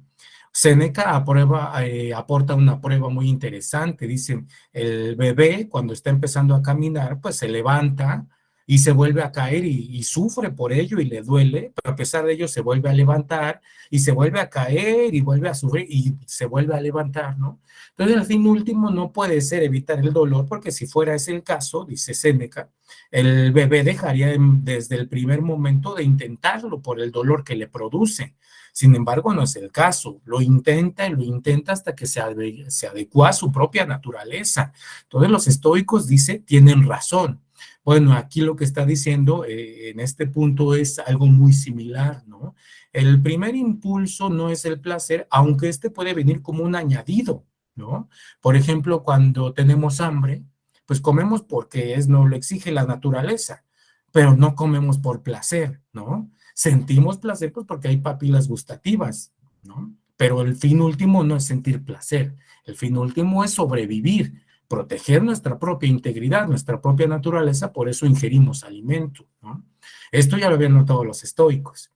Seneca aporta una prueba muy interesante. Dicen, el bebé cuando está empezando a caminar, pues se levanta y se vuelve a caer y sufre por ello y le duele, pero a pesar de ello se vuelve a levantar y se vuelve a caer y vuelve a sufrir y se vuelve a levantar, ¿no? Entonces, el fin último no puede ser evitar el dolor, porque si fuera ese el caso, dice Séneca, el bebé dejaría desde el primer momento de intentarlo por el dolor que le produce. Sin embargo, no es el caso. Lo intenta y lo intenta hasta que se adecua a su propia naturaleza. Entonces, los estoicos, tienen razón. Bueno, aquí lo que está diciendo en este punto es algo muy similar, ¿no? El primer impulso no es el placer, aunque este puede venir como un añadido, ¿no? Por ejemplo, cuando tenemos hambre, pues comemos porque nos lo exige la naturaleza, pero no comemos por placer, ¿no? Sentimos placer pues porque hay papilas gustativas, ¿no? Pero el fin último no es sentir placer, el fin último es sobrevivir, proteger nuestra propia integridad, nuestra propia naturaleza, por eso ingerimos alimento, ¿no? Esto ya lo habían notado los estoicos.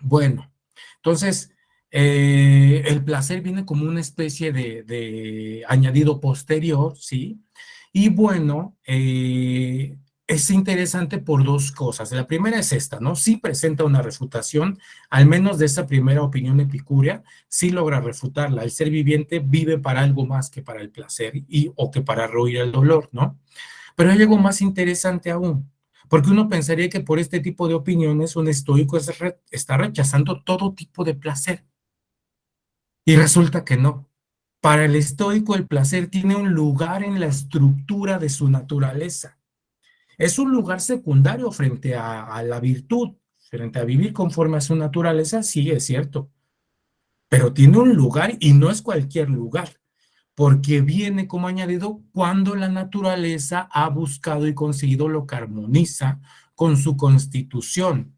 Bueno, entonces, el placer viene como una especie de añadido posterior, ¿sí? Y bueno, es interesante por dos cosas. La primera es esta, ¿no? Sí presenta una refutación, al menos de esa primera opinión epicúrea, sí logra refutarla. El ser viviente vive para algo más que para el placer o que para rehuir el dolor, ¿no? Pero hay algo más interesante aún, porque uno pensaría que por este tipo de opiniones un estoico está rechazando todo tipo de placer. Y resulta que no. Para el estoico el placer tiene un lugar en la estructura de su naturaleza. Es un lugar secundario frente a la virtud, frente a vivir conforme a su naturaleza, sí es cierto, pero tiene un lugar y no es cualquier lugar, porque viene como añadido cuando la naturaleza ha buscado y conseguido lo que armoniza con su constitución.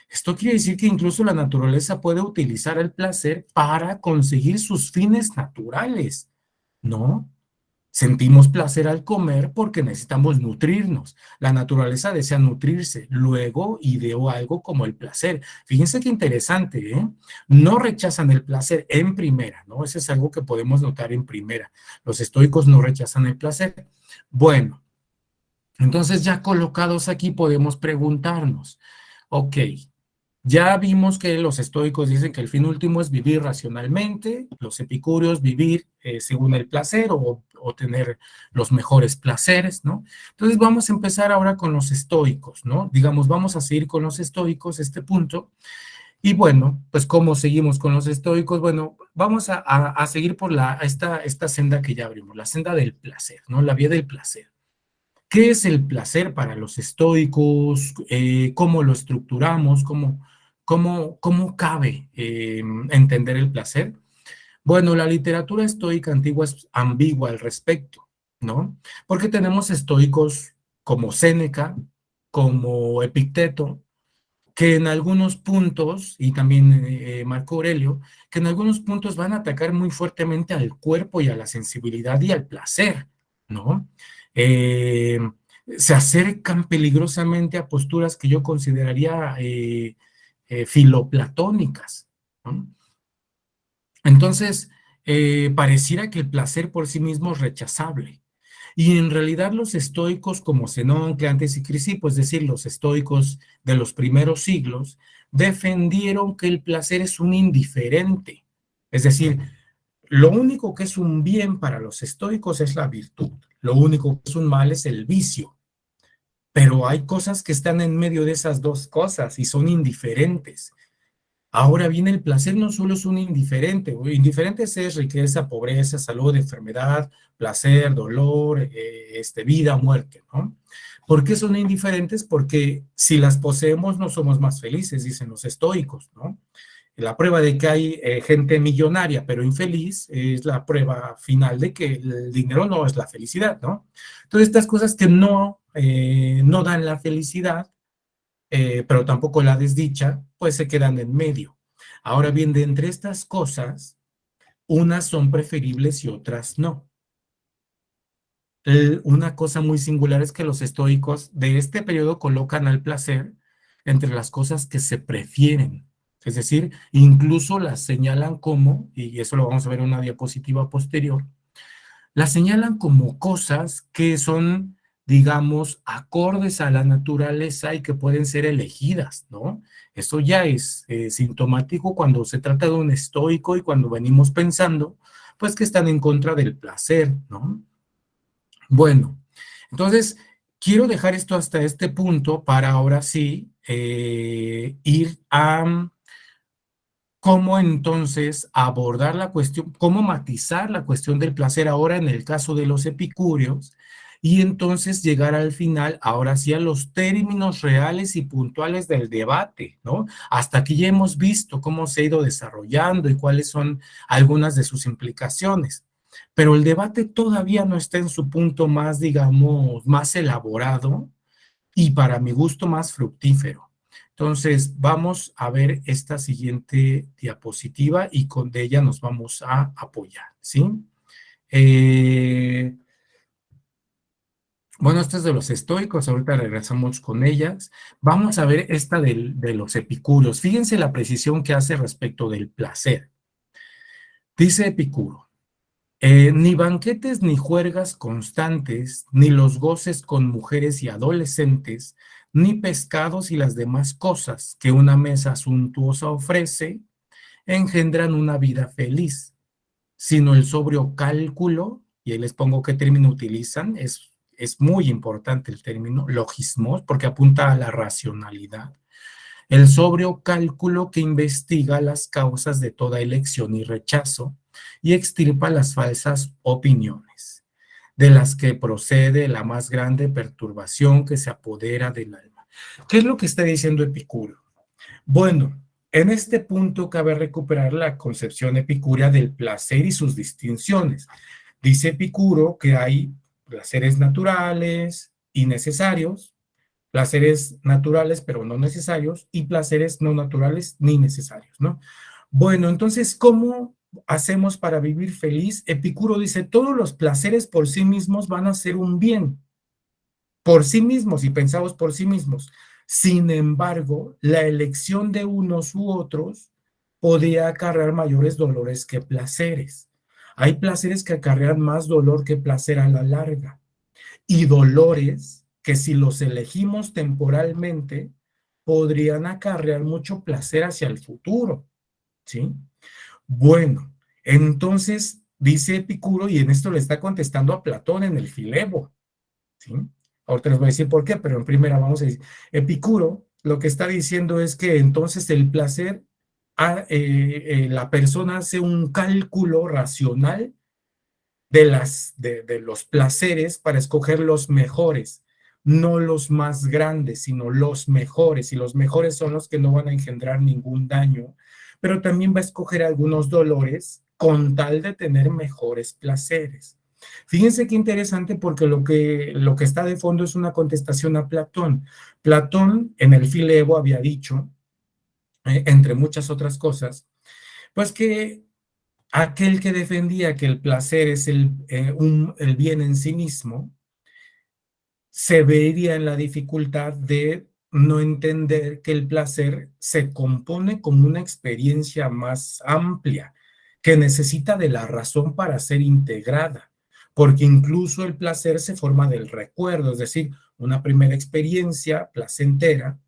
Esto quiere decir que incluso la naturaleza puede utilizar el placer para conseguir sus fines naturales, ¿no? Sentimos placer al comer porque necesitamos nutrirnos. La naturaleza desea nutrirse, luego ideó algo como el placer. Fíjense qué interesante, ¿eh? No rechazan el placer en primera, ¿no? Eso es algo que podemos notar en primera. Los estoicos no rechazan el placer. Bueno, entonces ya colocados aquí podemos preguntarnos, ok, ya vimos que los estoicos dicen que el fin último es vivir racionalmente, los epicúreos vivir según el placer o tener los mejores placeres, ¿no? Entonces vamos a empezar ahora con los estoicos, ¿no? Digamos, vamos a seguir con los estoicos este punto. Y bueno, pues ¿cómo seguimos con los estoicos? Bueno, vamos a seguir por esta senda que ya abrimos, la senda del placer, ¿no? La vía del placer. ¿Qué es el placer para los estoicos? ¿Cómo lo estructuramos? ¿Cómo cabe entender el placer? Bueno, la literatura estoica antigua es ambigua al respecto, ¿no? Porque tenemos estoicos como Séneca, como Epicteto, que en algunos puntos, y también Marco Aurelio, que en algunos puntos van a atacar muy fuertemente al cuerpo y a la sensibilidad y al placer, ¿no? Eh, Se acercan peligrosamente a posturas que yo consideraría filoplatónicas, ¿no? Entonces, pareciera que el placer por sí mismo es rechazable. Y en realidad los estoicos como Zenón, Cleantes y Crisipo, es decir, los estoicos de los primeros siglos, defendieron que el placer es un indiferente. Es decir, lo único que es un bien para los estoicos es la virtud. Lo único que es un mal es el vicio. Pero hay cosas que están en medio de esas dos cosas y son indiferentes. Ahora bien, el placer no solo es un indiferente, indiferente es riqueza, pobreza, salud, enfermedad, placer, dolor, vida, muerte, ¿no? ¿Por qué son indiferentes? Porque si las poseemos no somos más felices, dicen los estoicos, ¿no? La prueba de que hay gente millonaria pero infeliz es la prueba final de que el dinero no es la felicidad, ¿no? Entonces, estas cosas que no dan la felicidad, pero tampoco la desdicha, pues se quedan en medio. Ahora bien, de entre estas cosas, unas son preferibles y otras no. Una cosa muy singular es que los estoicos de este periodo colocan al placer entre las cosas que se prefieren. Es decir, incluso las señalan como, y eso lo vamos a ver en una diapositiva posterior, las señalan como cosas que son, digamos, acordes a la naturaleza y que pueden ser elegidas, ¿no? Eso ya es sintomático cuando se trata de un estoico y cuando venimos pensando, pues que están en contra del placer, ¿no? Bueno, entonces quiero dejar esto hasta este punto para ahora sí ir a cómo entonces abordar la cuestión, cómo matizar la cuestión del placer ahora en el caso de los epicúreos y entonces llegar al final, ahora sí, a los términos reales y puntuales del debate, ¿no? Hasta aquí ya hemos visto cómo se ha ido desarrollando y cuáles son algunas de sus implicaciones, pero el debate todavía no está en su punto más, digamos, más elaborado y para mi gusto más fructífero. Entonces, vamos a ver esta siguiente diapositiva y con de ella nos vamos a apoyar, ¿sí? Eh, bueno, esta es de los estoicos, ahorita regresamos con ellas. Vamos a ver esta de los epicúreos. Fíjense la precisión que hace respecto del placer. Dice Epicuro, ni banquetes ni juergas constantes, ni los goces con mujeres y adolescentes, ni pescados y las demás cosas que una mesa suntuosa ofrece, engendran una vida feliz, sino el sobrio cálculo, y ahí les pongo qué término utilizan, es muy importante el término, logismos, porque apunta a la racionalidad. El sobrio cálculo que investiga las causas de toda elección y rechazo y extirpa las falsas opiniones, de las que procede la más grande perturbación que se apodera del alma. ¿Qué es lo que está diciendo Epicuro? Bueno, en este punto cabe recuperar la concepción epicúrea del placer y sus distinciones. Dice Epicuro que hay placeres naturales y necesarios, placeres naturales pero no necesarios y placeres no naturales ni necesarios, ¿no? Bueno, entonces, ¿cómo hacemos para vivir feliz? Epicuro dice, todos los placeres por sí mismos van a ser un bien, por sí mismos y pensados por sí mismos. Sin embargo, la elección de unos u otros podría acarrear mayores dolores que placeres. Hay placeres que acarrean más dolor que placer a la larga y dolores que si los elegimos temporalmente podrían acarrear mucho placer hacia el futuro, ¿sí? Bueno, entonces dice Epicuro, y en esto le está contestando a Platón en el Filebo, ¿sí? Ahorita les voy a decir por qué, pero en primera vamos a decir, Epicuro lo que está diciendo es que entonces el placer, la persona hace un cálculo racional de los placeres para escoger los mejores, no los más grandes, sino los mejores, y los mejores son los que no van a engendrar ningún daño, pero también va a escoger algunos dolores con tal de tener mejores placeres. Fíjense qué interesante porque lo que está de fondo es una contestación a Platón. Platón en el Filebo había dicho, entre muchas otras cosas, pues que aquel que defendía que el placer es el bien en sí mismo, se vería en la dificultad de no entender que el placer se compone como una experiencia más amplia, que necesita de la razón para ser integrada, porque incluso el placer se forma del recuerdo, es decir, una primera experiencia placentera,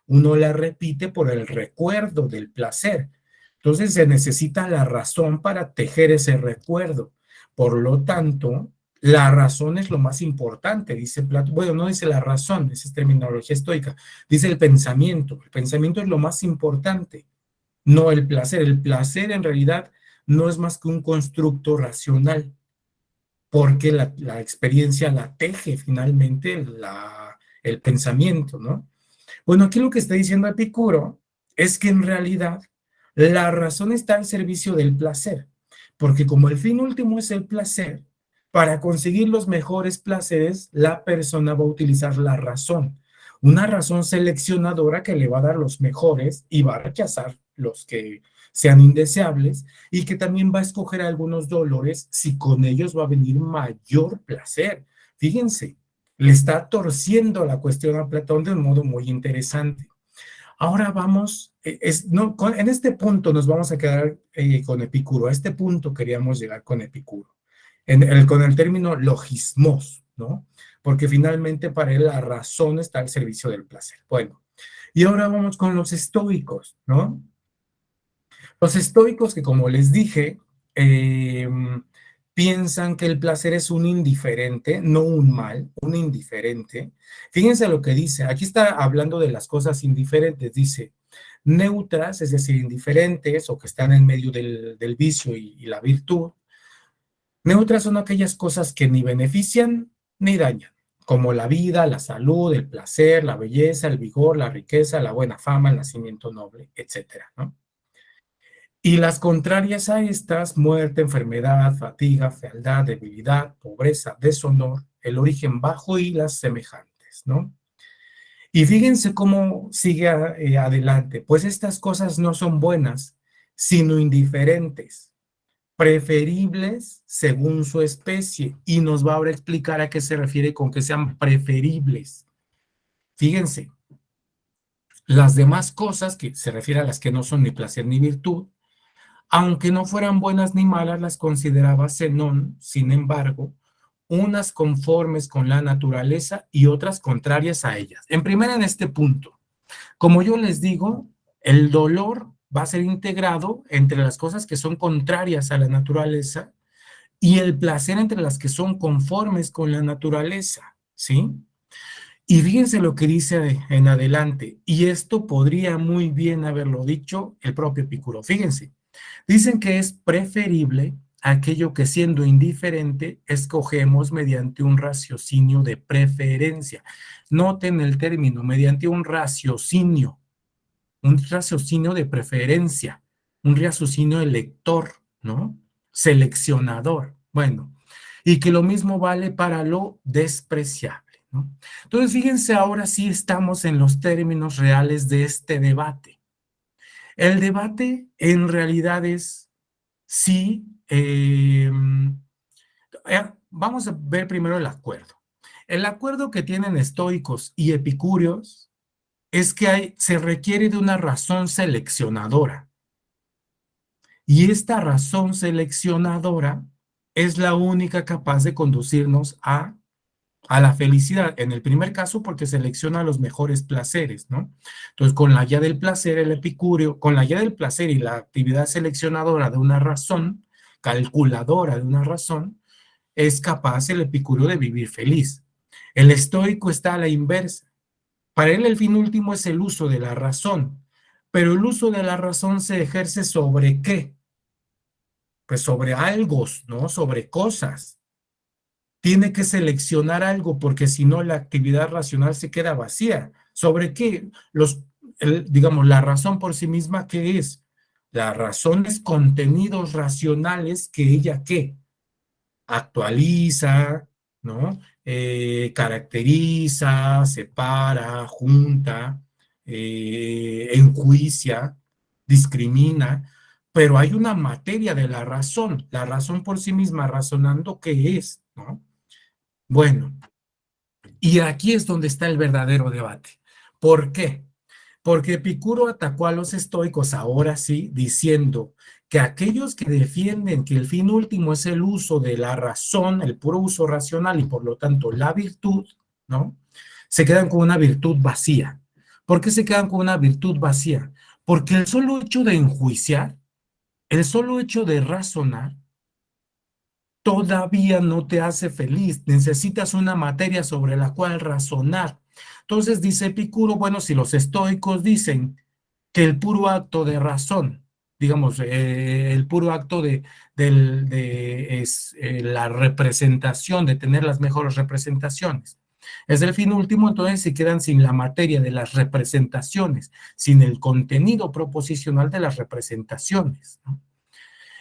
uno la repite por el recuerdo del placer. Entonces se necesita la razón para tejer ese recuerdo. Por lo tanto, la razón es lo más importante, dice Platón. Bueno, no dice la razón, esa es terminología estoica. Dice el pensamiento. El pensamiento es lo más importante, no el placer. El placer en realidad no es más que un constructo racional, porque la experiencia la teje finalmente el pensamiento, ¿no? Bueno, aquí lo que está diciendo Epicuro es que en realidad la razón está al servicio del placer, porque como el fin último es el placer, para conseguir los mejores placeres, la persona va a utilizar la razón, una razón seleccionadora que le va a dar los mejores y va a rechazar los que sean indeseables y que también va a escoger algunos dolores si con ellos va a venir mayor placer. Fíjense, le está torciendo la cuestión a Platón de un modo muy interesante. Ahora vamos, no, en este punto nos vamos a quedar con Epicuro, a este punto queríamos llegar con Epicuro, con el término logismos, ¿no? Porque finalmente para él la razón está al servicio del placer. Bueno, y ahora vamos con los estoicos, ¿no? Los estoicos que, como les dije, eh, piensan que el placer es un indiferente, no un mal, un indiferente. Fíjense lo que dice, aquí está hablando de las cosas indiferentes, dice, neutras, es decir, indiferentes o que están en medio del vicio y la virtud. Neutras son aquellas cosas que ni benefician ni dañan, como la vida, la salud, el placer, la belleza, el vigor, la riqueza, la buena fama, el nacimiento noble, etcétera, ¿no? Y las contrarias a estas, muerte, enfermedad, fatiga, fealdad, debilidad, pobreza, deshonor, el origen bajo y las semejantes, ¿no? Y fíjense cómo sigue adelante, pues estas cosas no son buenas, sino indiferentes, preferibles según su especie, y nos va ahora a explicar a qué se refiere con que sean preferibles. Fíjense, las demás cosas, que se refiere a las que no son ni placer ni virtud, aunque no fueran buenas ni malas, las consideraba Zenón, sin embargo, unas conformes con la naturaleza y otras contrarias a ellas. En primera, en este punto, como yo les digo, el dolor va a ser integrado entre las cosas que son contrarias a la naturaleza y el placer entre las que son conformes con la naturaleza, ¿sí? Y fíjense lo que dice en adelante, y esto podría muy bien haberlo dicho el propio Epicuro. Fíjense, dicen que es preferible aquello que siendo indiferente escogemos mediante un raciocinio de preferencia. Noten el término, mediante un raciocinio de preferencia, un raciocinio elector, ¿no? Seleccionador. Bueno, y que lo mismo vale para lo despreciable, ¿no? Entonces, fíjense, ahora sí estamos en los términos reales de este debate. El debate en realidad es si, vamos a ver primero el acuerdo. El acuerdo que tienen estoicos y epicúreos es que se requiere de una razón seleccionadora. Y esta razón seleccionadora es la única capaz de conducirnos a la felicidad. En el primer caso, porque selecciona los mejores placeres, ¿no? Entonces, con la guía del placer, el epicúreo, con la guía del placer y la actividad seleccionadora de una razón, calculadora de una razón, es capaz el epicúreo de vivir feliz. El estoico está a la inversa. Para él el fin último es el uso de la razón, pero el uso de la razón se ejerce sobre ¿qué? Pues sobre algo, ¿no? Sobre cosas. Tiene que seleccionar algo porque si no la actividad racional se queda vacía. ¿Sobre qué? Digamos, la razón por sí misma, ¿qué es? La razón es contenidos racionales que ella, ¿qué? Actualiza, ¿no? Caracteriza, separa, junta, enjuicia, discrimina, pero hay una materia de la razón por sí misma razonando qué es, ¿no? Bueno, y aquí es donde está el verdadero debate. ¿Por qué? Porque Epicuro atacó a los estoicos, ahora sí, diciendo que aquellos que defienden que el fin último es el uso de la razón, el puro uso racional y por lo tanto la virtud, ¿no? Se quedan con una virtud vacía. ¿Por qué se quedan con una virtud vacía? Porque el solo hecho de enjuiciar, el solo hecho de razonar, todavía no te hace feliz. Necesitas una materia sobre la cual razonar. Entonces dice Epicuro, bueno, si los estoicos dicen que el puro acto de razón, digamos, el puro acto de la representación, de tener las mejores representaciones, es el fin último, entonces se quedan sin la materia de las representaciones, sin el contenido proposicional de las representaciones, ¿no?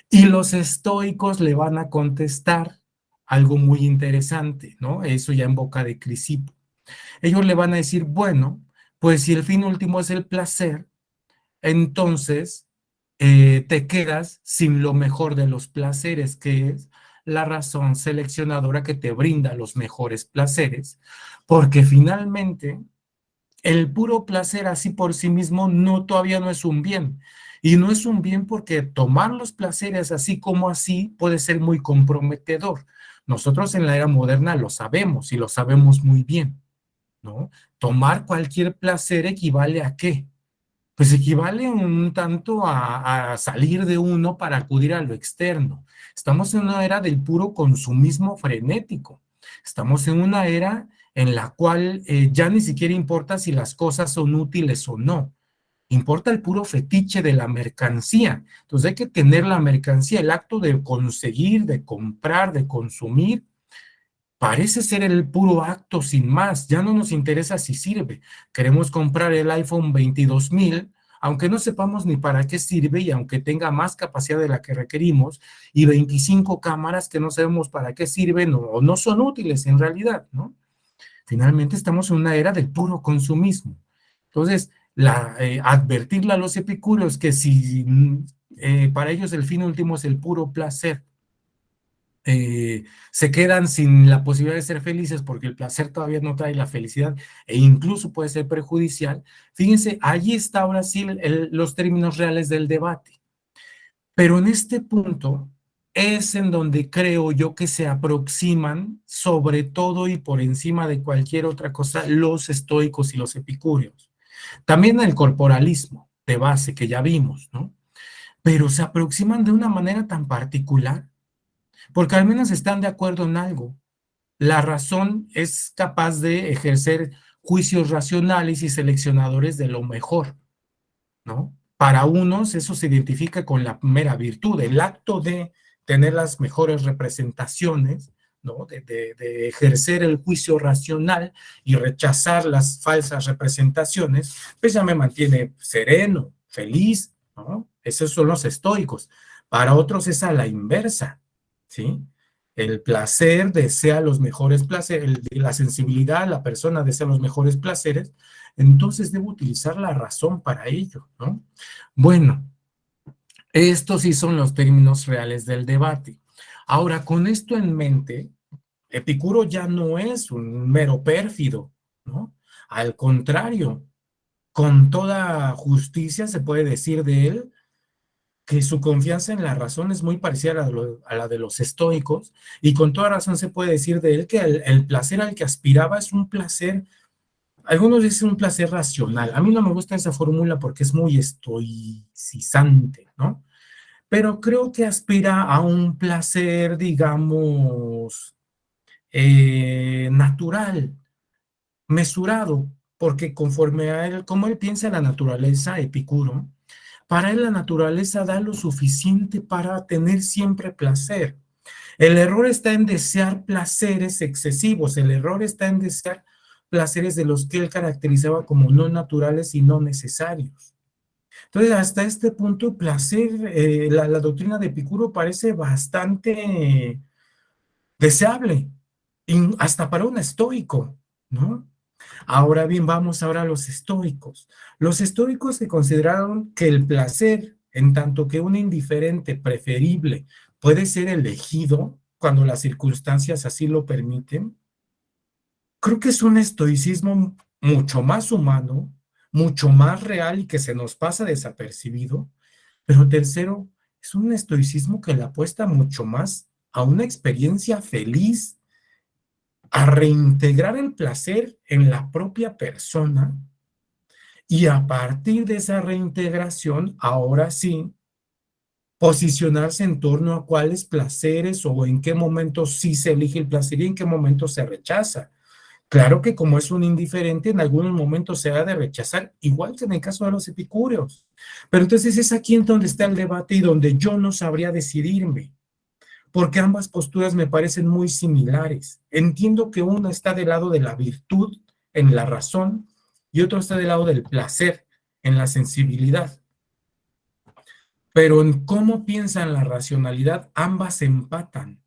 Y los estoicos le van a contestar algo muy interesante, ¿no? Eso ya en boca de Crisipo. Ellos le van a decir, bueno, pues si el fin último es el placer, entonces te quedas sin lo mejor de los placeres, que es la razón seleccionadora que te brinda los mejores placeres, porque finalmente el puro placer así por sí mismo no, todavía no es un bien. Y no es un bien porque tomar los placeres así como así puede ser muy comprometedor. Nosotros en la era moderna lo sabemos y lo sabemos muy bien, ¿no? Tomar cualquier placer equivale a ¿qué? Pues equivale un tanto a salir de uno para acudir a lo externo. Estamos en una era del puro consumismo frenético. Estamos en una era en la cual ya ni siquiera importa si las cosas son útiles o no. Importa el puro fetiche de la mercancía. Entonces hay que tener la mercancía, el acto de conseguir, de comprar, de consumir, parece ser el puro acto sin más. Ya no nos interesa si sirve. Queremos comprar el iPhone 22,000, aunque no sepamos ni para qué sirve y aunque tenga más capacidad de la que requerimos y 25 cámaras que no sabemos para qué sirven o no son útiles en realidad, ¿no? Finalmente estamos en una era del puro consumismo. Entonces, advertirle a los epicúreos que si para ellos el fin último es el puro placer, se quedan sin la posibilidad de ser felices porque el placer todavía no trae la felicidad e incluso puede ser perjudicial. Fíjense, allí está ahora sí los términos reales del debate. Pero en este punto es en donde creo yo que se aproximan, sobre todo y por encima de cualquier otra cosa, los estoicos y los epicúreos. También el corporalismo de base que ya vimos, ¿no? Pero se aproximan de una manera tan particular porque al menos están de acuerdo en algo. La razón es capaz de ejercer juicios racionales y seleccionadores de lo mejor, ¿no? Para unos eso se identifica con la mera virtud, el acto de tener las mejores representaciones, ¿no? De ejercer el juicio racional y rechazar las falsas representaciones, pues ya me mantiene sereno, feliz, ¿no? Esos son los estoicos. Para otros es a la inversa, ¿sí? El placer desea los mejores placeres, la sensibilidad, la persona desea los mejores placeres, entonces debo utilizar la razón para ello, ¿no? Bueno, estos sí son los términos reales del debate. Ahora, con esto en mente, Epicuro ya no es un mero pérfido, ¿no? Al contrario, con toda justicia se puede decir de él que su confianza en la razón es muy parecida a la de los estoicos, y con toda razón se puede decir de él que el placer al que aspiraba es un placer, algunos dicen un placer racional. A mí no me gusta esa fórmula porque es muy estoicizante, ¿no? Pero creo que aspira a un placer, digamos, natural, mesurado, porque conforme a él, como él piensa en la naturaleza, Epicuro, para él la naturaleza da lo suficiente para tener siempre placer. El error está en desear placeres excesivos, el error está en desear placeres de los que él caracterizaba como no naturales y no necesarios. Entonces, hasta este punto, placer, la doctrina de Epicuro parece bastante deseable, hasta para un estoico, ¿no? Ahora bien, vamos ahora a los estoicos. Los estoicos que consideraron que el placer, en tanto que un indiferente preferible puede ser elegido cuando las circunstancias así lo permiten, creo que es un estoicismo mucho más humano, mucho más real y que se nos pasa desapercibido. Pero tercero, es un estoicismo que le apuesta mucho más a una experiencia feliz, a reintegrar el placer en la propia persona y a partir de esa reintegración, ahora sí, posicionarse en torno a cuáles placeres o en qué momento sí se elige el placer y en qué momento se rechaza. Claro que como es un indiferente, en algunos momentos se ha de rechazar, igual que en el caso de los epicúreos. Pero entonces es aquí en donde está el debate y donde yo no sabría decidirme, porque ambas posturas me parecen muy similares. Entiendo que una está del lado de la virtud, en la razón, y otro está del lado del placer, en la sensibilidad. Pero en cómo piensan la racionalidad, ambas empatan.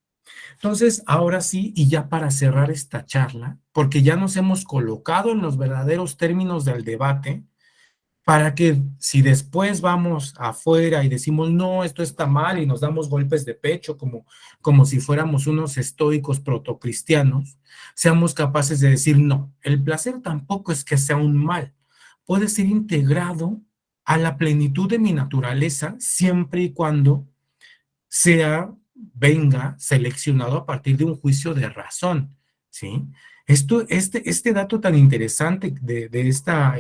Entonces, ahora sí, y ya para cerrar esta charla, porque ya nos hemos colocado en los verdaderos términos del debate, para que si después vamos afuera y decimos, no, esto está mal y nos damos golpes de pecho como si fuéramos unos estoicos protocristianos, seamos capaces de decir, no, el placer tampoco es que sea un mal, puede ser integrado a la plenitud de mi naturaleza siempre y cuando venga seleccionado a partir de un juicio de razón, ¿sí? Este dato tan interesante de esta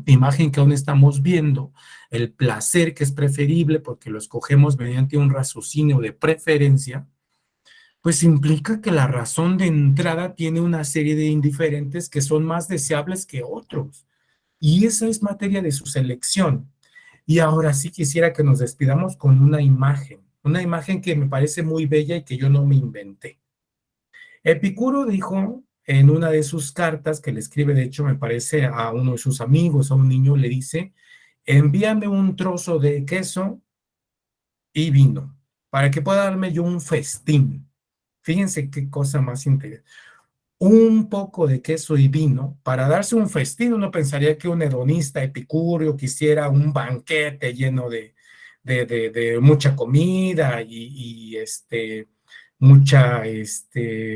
imagen que aún estamos viendo, el placer que es preferible porque lo escogemos mediante un raciocinio de preferencia, pues implica que la razón de entrada tiene una serie de indiferentes que son más deseables que otros. Y esa es materia de su selección. Y ahora sí quisiera que nos despidamos con una imagen que me parece muy bella y que yo no me inventé. Epicuro dijo en una de sus cartas, que le escribe de hecho me parece a uno de sus amigos, a un niño, le dice, envíame un trozo de queso y vino, para que pueda darme yo un festín. Fíjense qué cosa más interesante. Un poco de queso y vino para darse un festín. Uno pensaría que un hedonista epicúreo quisiera un banquete lleno de mucha comida y mucha,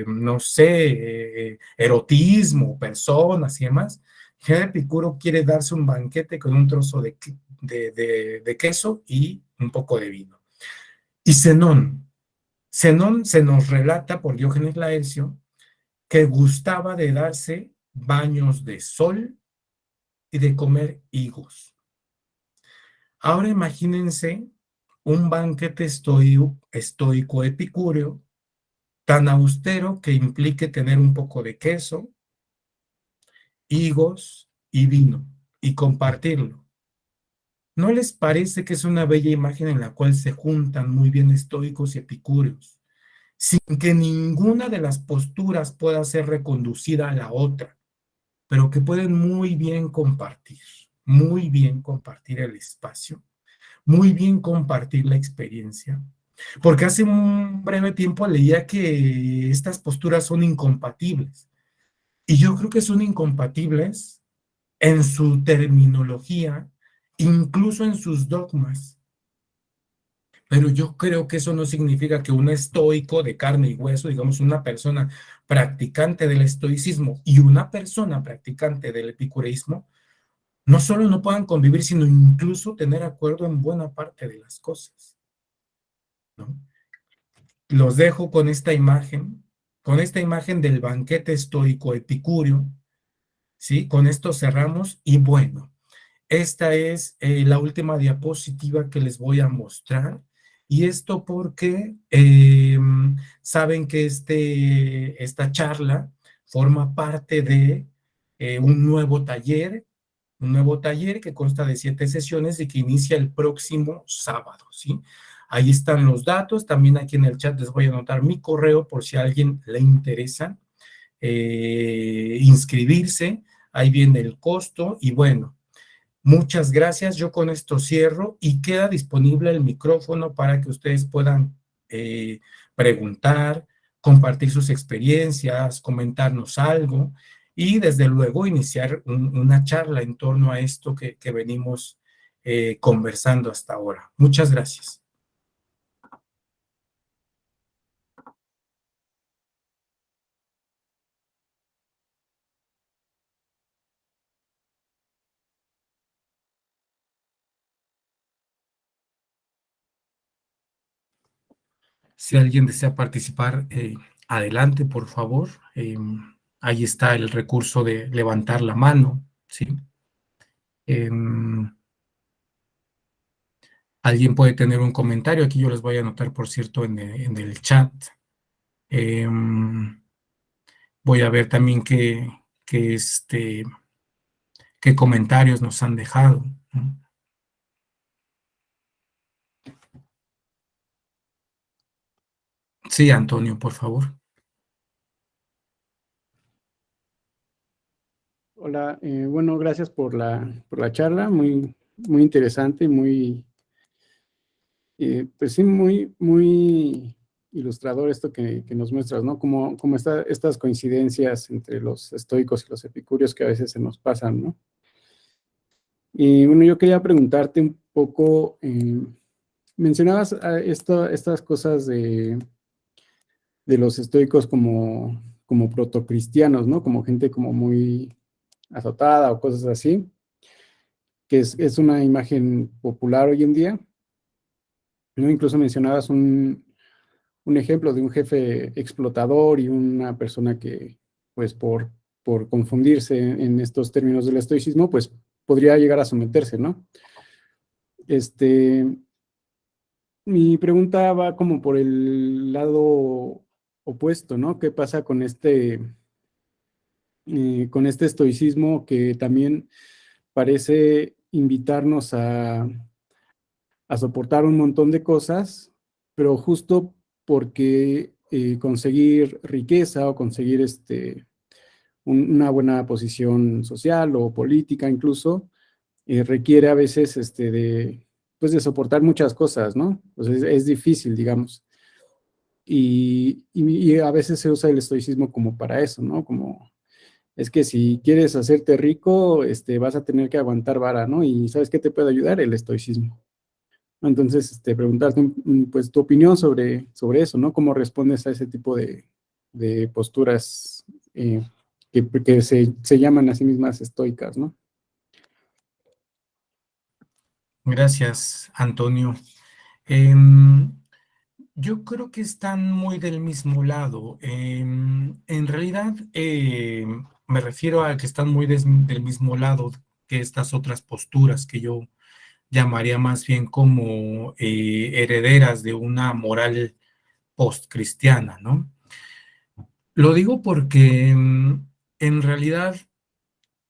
no sé, erotismo, personas y demás. El epicuro quiere darse un banquete con un trozo de queso y un poco de vino. Y Zenón se nos relata por Diógenes Laercio que gustaba de darse baños de sol y de comer higos. Ahora imagínense un banquete estoico epicúreo tan austero que implique tener un poco de queso, higos y vino y compartirlo. ¿No les parece que es una bella imagen en la cual se juntan muy bien estoicos y epicúreos, sin que ninguna de las posturas pueda ser reconducida a la otra, pero que pueden muy bien compartir el espacio, muy bien compartir la experiencia? Porque hace un breve tiempo leía que estas posturas son incompatibles, y yo creo que son incompatibles en su terminología, incluso en sus dogmas. Pero yo creo que eso no significa que un estoico de carne y hueso, digamos una persona practicante del estoicismo y una persona practicante del epicureísmo, no solo no puedan convivir, sino incluso tener acuerdo en buena parte de las cosas, ¿no? Los dejo con esta imagen del banquete estoico epicúreo, ¿sí? Con esto cerramos y bueno, esta es la última diapositiva que les voy a mostrar. Y esto porque saben que esta charla forma parte de un nuevo taller que consta de 7 sesiones y que inicia el próximo sábado, ¿sí? Ahí están los datos, también aquí en el chat les voy a anotar mi correo por si a alguien le interesa inscribirse, ahí viene el costo y bueno, Muchas gracias. Yo con esto cierro y queda disponible el micrófono para que ustedes puedan preguntar, compartir sus experiencias, comentarnos algo y desde luego iniciar una charla en torno a esto que venimos conversando hasta ahora. Muchas gracias. Si alguien desea participar, adelante, por favor. Ahí está el recurso de levantar la mano, ¿sí? Alguien puede tener un comentario. Aquí yo les voy a anotar, por cierto, en el chat. Voy a ver también qué comentarios nos han dejado, ¿no? Sí, Antonio, por favor. Hola, bueno, gracias por la charla, muy interesante, pues sí, muy ilustrador esto que nos muestras, ¿no? Como estas coincidencias entre los estoicos y los epicúreos que a veces se nos pasan, ¿no? Y bueno, yo quería preguntarte un poco, mencionabas estas cosas de los estoicos como protocristianos, ¿no? Como gente como muy azotada o cosas así, que es una imagen popular hoy en día, ¿no? Incluso mencionabas un ejemplo de un jefe explotador y una persona que, pues por confundirse en estos términos del estoicismo, pues podría llegar a someterse, ¿no? Este, mi pregunta va como por el lado opuesto, ¿no? ¿Qué pasa con este estoicismo que también parece invitarnos a soportar un montón de cosas, pero justo porque conseguir riqueza o conseguir una buena posición social o política incluso, requiere a veces pues de soportar muchas cosas, ¿no? Pues es difícil, digamos. Y a veces se usa el estoicismo como para eso, ¿no? Como es que si quieres hacerte rico, vas a tener que aguantar vara, ¿no? Y ¿sabes qué te puede ayudar? El estoicismo. Entonces, preguntarte, pues, tu opinión sobre eso, ¿no? ¿Cómo respondes a ese tipo de posturas que se llaman a sí mismas estoicas, ¿no? Gracias, Antonio. Yo creo que están muy del mismo lado. En realidad, me refiero a que están muy del mismo lado que estas otras posturas que yo llamaría más bien como herederas de una moral postcristiana, ¿no? Lo digo porque en realidad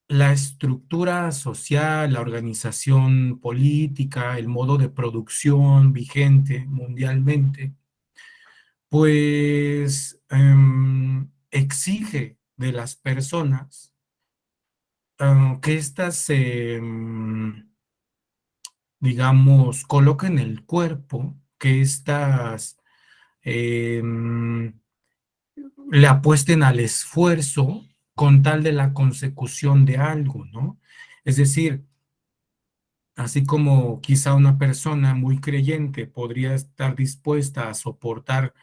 la estructura social, la organización política, el modo de producción vigente mundialmente, pues exige de las personas que éstas, digamos, coloquen el cuerpo, que éstas le apuesten al esfuerzo con tal de la consecución de algo, ¿no? Es decir, así como quizá una persona muy creyente podría estar dispuesta a soportar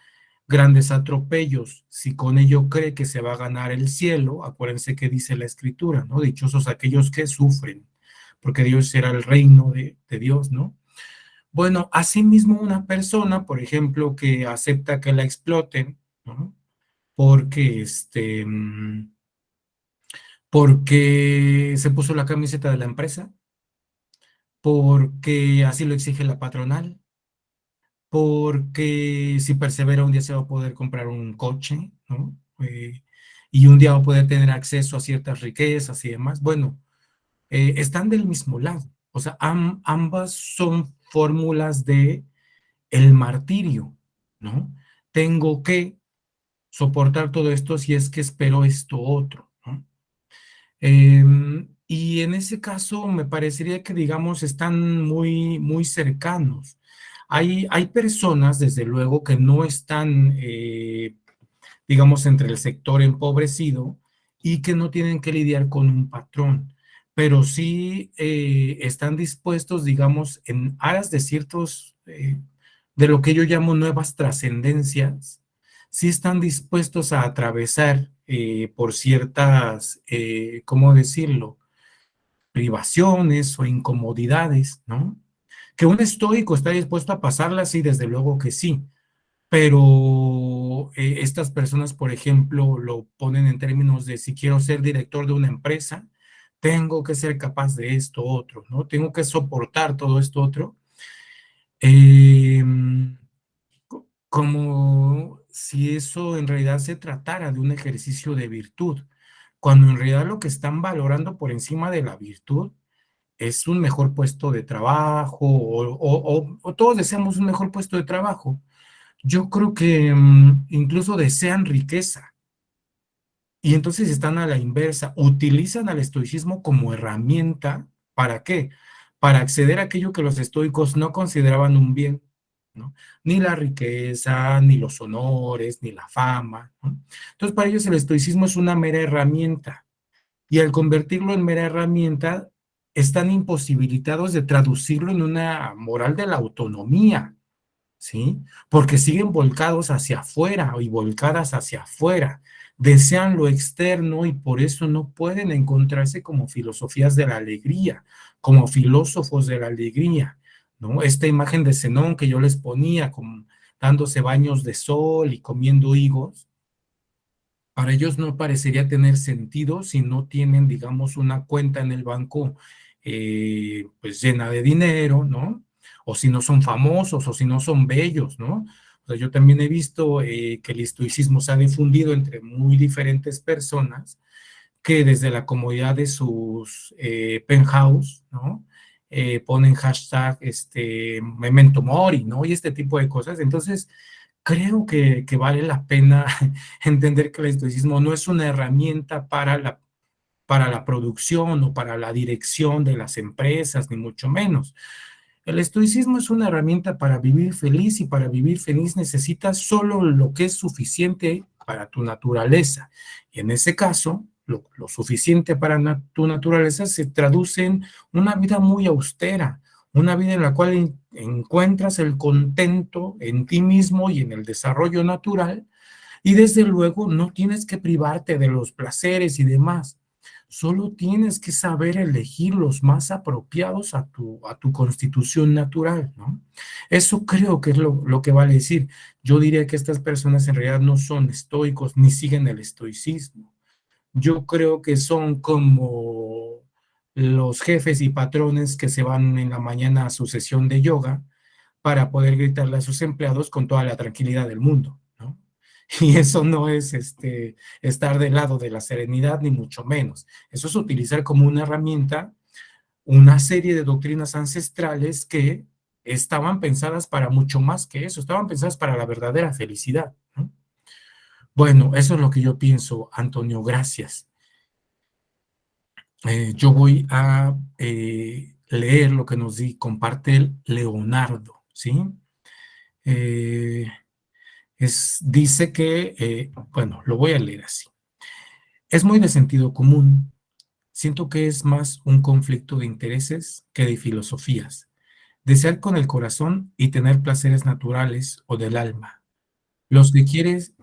grandes atropellos si con ello cree que se va a ganar el cielo, acuérdense que dice la escritura, ¿no? Dichosos aquellos que sufren, porque Dios será el reino de Dios, ¿no? Bueno, asimismo una persona, por ejemplo, que acepta que la exploten, ¿no? Porque porque se puso la camiseta de la empresa, porque así lo exige la patronal, porque si persevera un día se va a poder comprar un coche, ¿no? Y un día va a poder tener acceso a ciertas riquezas y demás. Bueno, están del mismo lado. O sea, ambas son fórmulas de el martirio, ¿no? Tengo que soportar todo esto si es que espero esto otro, ¿no? Y en ese caso me parecería que, digamos, están muy, muy cercanos. Hay personas, desde luego, que no están, digamos, entre el sector empobrecido y que no tienen que lidiar con un patrón, pero sí están dispuestos, digamos, en aras de ciertos, de lo que yo llamo nuevas trascendencias, sí están dispuestos a atravesar por ciertas, ¿cómo decirlo?, privaciones o incomodidades, ¿no? Que un estoico está dispuesto a pasarlas, sí, desde luego que sí, pero estas personas, por ejemplo, lo ponen en términos de si quiero ser director de una empresa, tengo que ser capaz de esto otro, ¿no? Tengo que soportar todo esto otro. Eh, Como si eso en realidad se tratara de un ejercicio de virtud, cuando en realidad lo que están valorando por encima de la virtud es un mejor puesto de trabajo o todos deseamos un mejor puesto de trabajo. Yo creo que incluso desean riqueza y entonces están a la inversa, utilizan al estoicismo como herramienta, ¿para qué? Para acceder a aquello que los estoicos no consideraban un bien, ¿no? Ni la riqueza, ni los honores, ni la fama, ¿no? Entonces para ellos el estoicismo es una mera herramienta y al convertirlo en mera herramienta están imposibilitados de traducirlo en una moral de la autonomía, ¿sí? Porque siguen volcados hacia afuera y volcadas hacia afuera, desean lo externo y por eso no pueden encontrarse como filosofías de la alegría, como filósofos de la alegría, ¿no? Esta imagen de Zenón que yo les ponía, como dándose baños de sol y comiendo higos, para ellos no parecería tener sentido si no tienen, digamos, una cuenta en el banco pues llena de dinero, ¿no? O si no son famosos o si no son bellos, ¿no? O sea, yo también he visto que el estoicismo se ha difundido entre muy diferentes personas que desde la comodidad de sus penthouse, ¿no? Ponen hashtag memento mori, ¿no? Y este tipo de cosas. Entonces, creo que vale la pena entender que el estoicismo no es una herramienta para la producción o para la dirección de las empresas, ni mucho menos. El estoicismo es una herramienta para vivir feliz y para vivir feliz necesitas solo lo que es suficiente para tu naturaleza. Y en ese caso, lo suficiente para tu naturaleza se traduce en una vida muy austera, una vida en la cual encuentras el contento en ti mismo y en el desarrollo natural, y desde luego no tienes que privarte de los placeres y demás. Solo tienes que saber elegir los más apropiados a tu constitución natural, ¿no? Eso creo que es lo que vale decir. Yo diría que estas personas en realidad no son estoicos ni siguen el estoicismo. Yo creo que son como los jefes y patrones que se van en la mañana a su sesión de yoga para poder gritarle a sus empleados con toda la tranquilidad del mundo, ¿no? Y eso no es estar del lado de la serenidad, ni mucho menos. Eso es utilizar como una herramienta una serie de doctrinas ancestrales que estaban pensadas para mucho más que eso, estaban pensadas para la verdadera felicidad, ¿no? Bueno, eso es lo que yo pienso, Antonio, gracias. Yo voy a leer lo que nos comparte el Leonardo, ¿sí? Eh, dice que, bueno, lo voy a leer así. Es muy de sentido común. Siento que es más un conflicto de intereses que de filosofías. Desear con el corazón y tener placeres naturales o del alma. Los que quieres,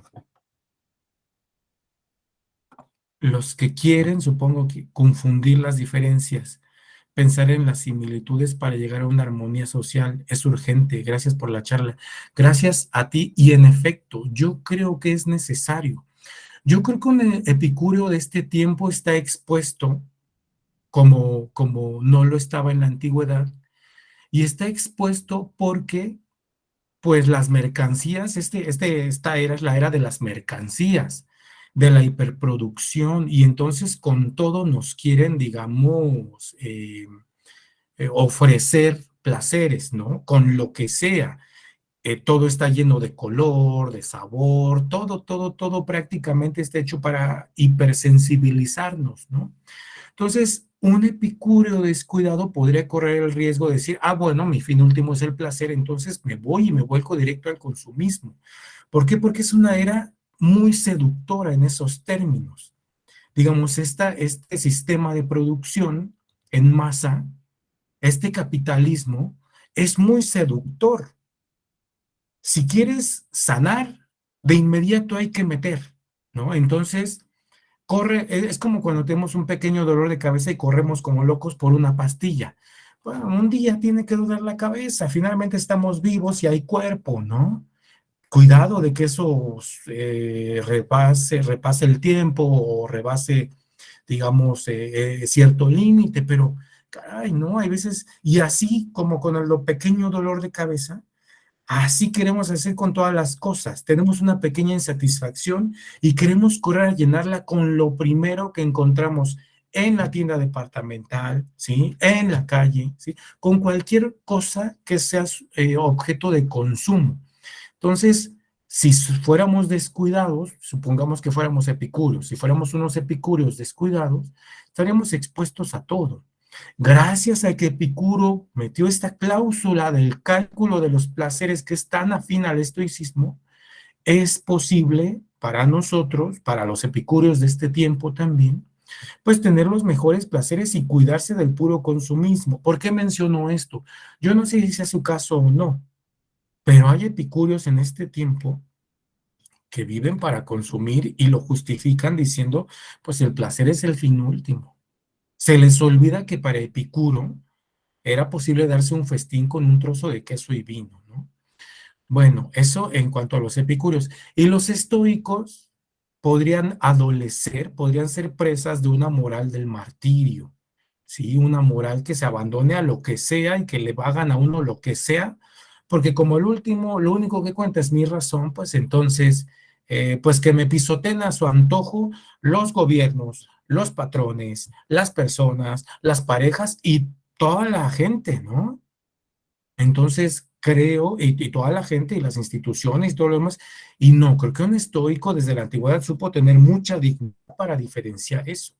los que quieren, supongo que confundir las diferencias, pensar en las similitudes para llegar a una armonía social es urgente. Gracias por la charla. Gracias a ti. Y en efecto, yo creo que es necesario. Yo creo que un epicúreo de este tiempo está expuesto como no lo estaba en la antigüedad y está expuesto porque pues las mercancías, esta era es la era de las mercancías, de la hiperproducción, y entonces con todo nos quieren, digamos, ofrecer placeres, ¿no? Con lo que sea. todo está lleno de color, de sabor, todo prácticamente está hecho para hipersensibilizarnos, ¿no? Entonces, un epicúreo descuidado podría correr el riesgo de decir, ah, bueno, mi fin último es el placer, entonces me voy y me vuelco directo al consumismo. ¿Por qué? Porque es una era muy seductora en esos términos. Digamos, este sistema de producción en masa, este capitalismo, es muy seductor. Si quieres sanar, de inmediato hay que meter, ¿no? Entonces, es como cuando tenemos un pequeño dolor de cabeza y corremos como locos por una pastilla. Bueno, un día tiene que doler la cabeza, finalmente estamos vivos y hay cuerpo, ¿no? Cuidado de que eso repase el tiempo o rebase, digamos, cierto límite, pero, caray, ¿no? Hay veces, y así como con el pequeño dolor de cabeza, así queremos hacer con todas las cosas. Tenemos una pequeña insatisfacción y queremos correr a llenarla con lo primero que encontramos en la tienda departamental, ¿sí? En la calle, ¿sí? Con cualquier cosa que sea objeto de consumo. Entonces, si fuéramos descuidados, supongamos que fuéramos epicúreos, si fuéramos unos epicúreos descuidados, estaríamos expuestos a todo. Gracias a que Epicuro metió esta cláusula del cálculo de los placeres que es tan afín al estoicismo, es posible para nosotros, para los epicúreos de este tiempo también, pues tener los mejores placeres y cuidarse del puro consumismo. ¿Por qué menciono esto? Yo no sé si es su caso o no, pero hay epicúreos en este tiempo que viven para consumir y lo justifican diciendo, pues el placer es el fin último. Se les olvida que para Epicuro era posible darse un festín con un trozo de queso y vino, ¿no? Bueno, eso en cuanto a los epicúreos. Y los estoicos podrían adolecer, podrían ser presas de una moral del martirio, ¿sí? Una moral que se abandone a lo que sea y que le hagan a uno lo que sea, porque como el último, lo único que cuenta es mi razón, pues entonces, pues que me pisoteen a su antojo los gobiernos, los patrones, las personas, las parejas y toda la gente, ¿no? Entonces, creo, y toda la gente y las instituciones y todo lo demás, y no, creo que un estoico desde la antigüedad supo tener mucha dignidad para diferenciar eso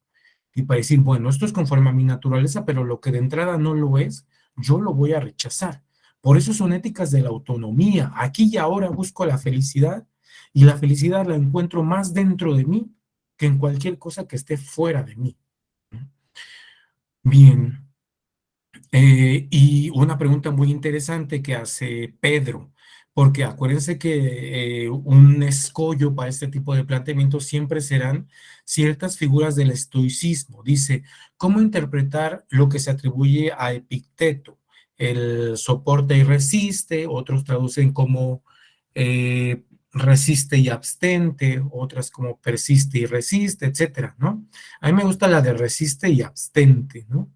y para decir, bueno, esto es conforme a mi naturaleza, pero lo que de entrada no lo es, yo lo voy a rechazar. Por eso son éticas de la autonomía. Aquí y ahora busco la felicidad y la felicidad la encuentro más dentro de mí que en cualquier cosa que esté fuera de mí. Bien. Y una pregunta muy interesante que hace Pedro, porque acuérdense que un escollo para este tipo de planteamientos siempre serán ciertas figuras del estoicismo. Dice, ¿cómo interpretar lo que se atribuye a Epicteto? El soporta y resiste, otros traducen como resiste y abstente, otras como persiste y resiste, etcétera, ¿no? A mí me gusta la de resiste y abstente, ¿no?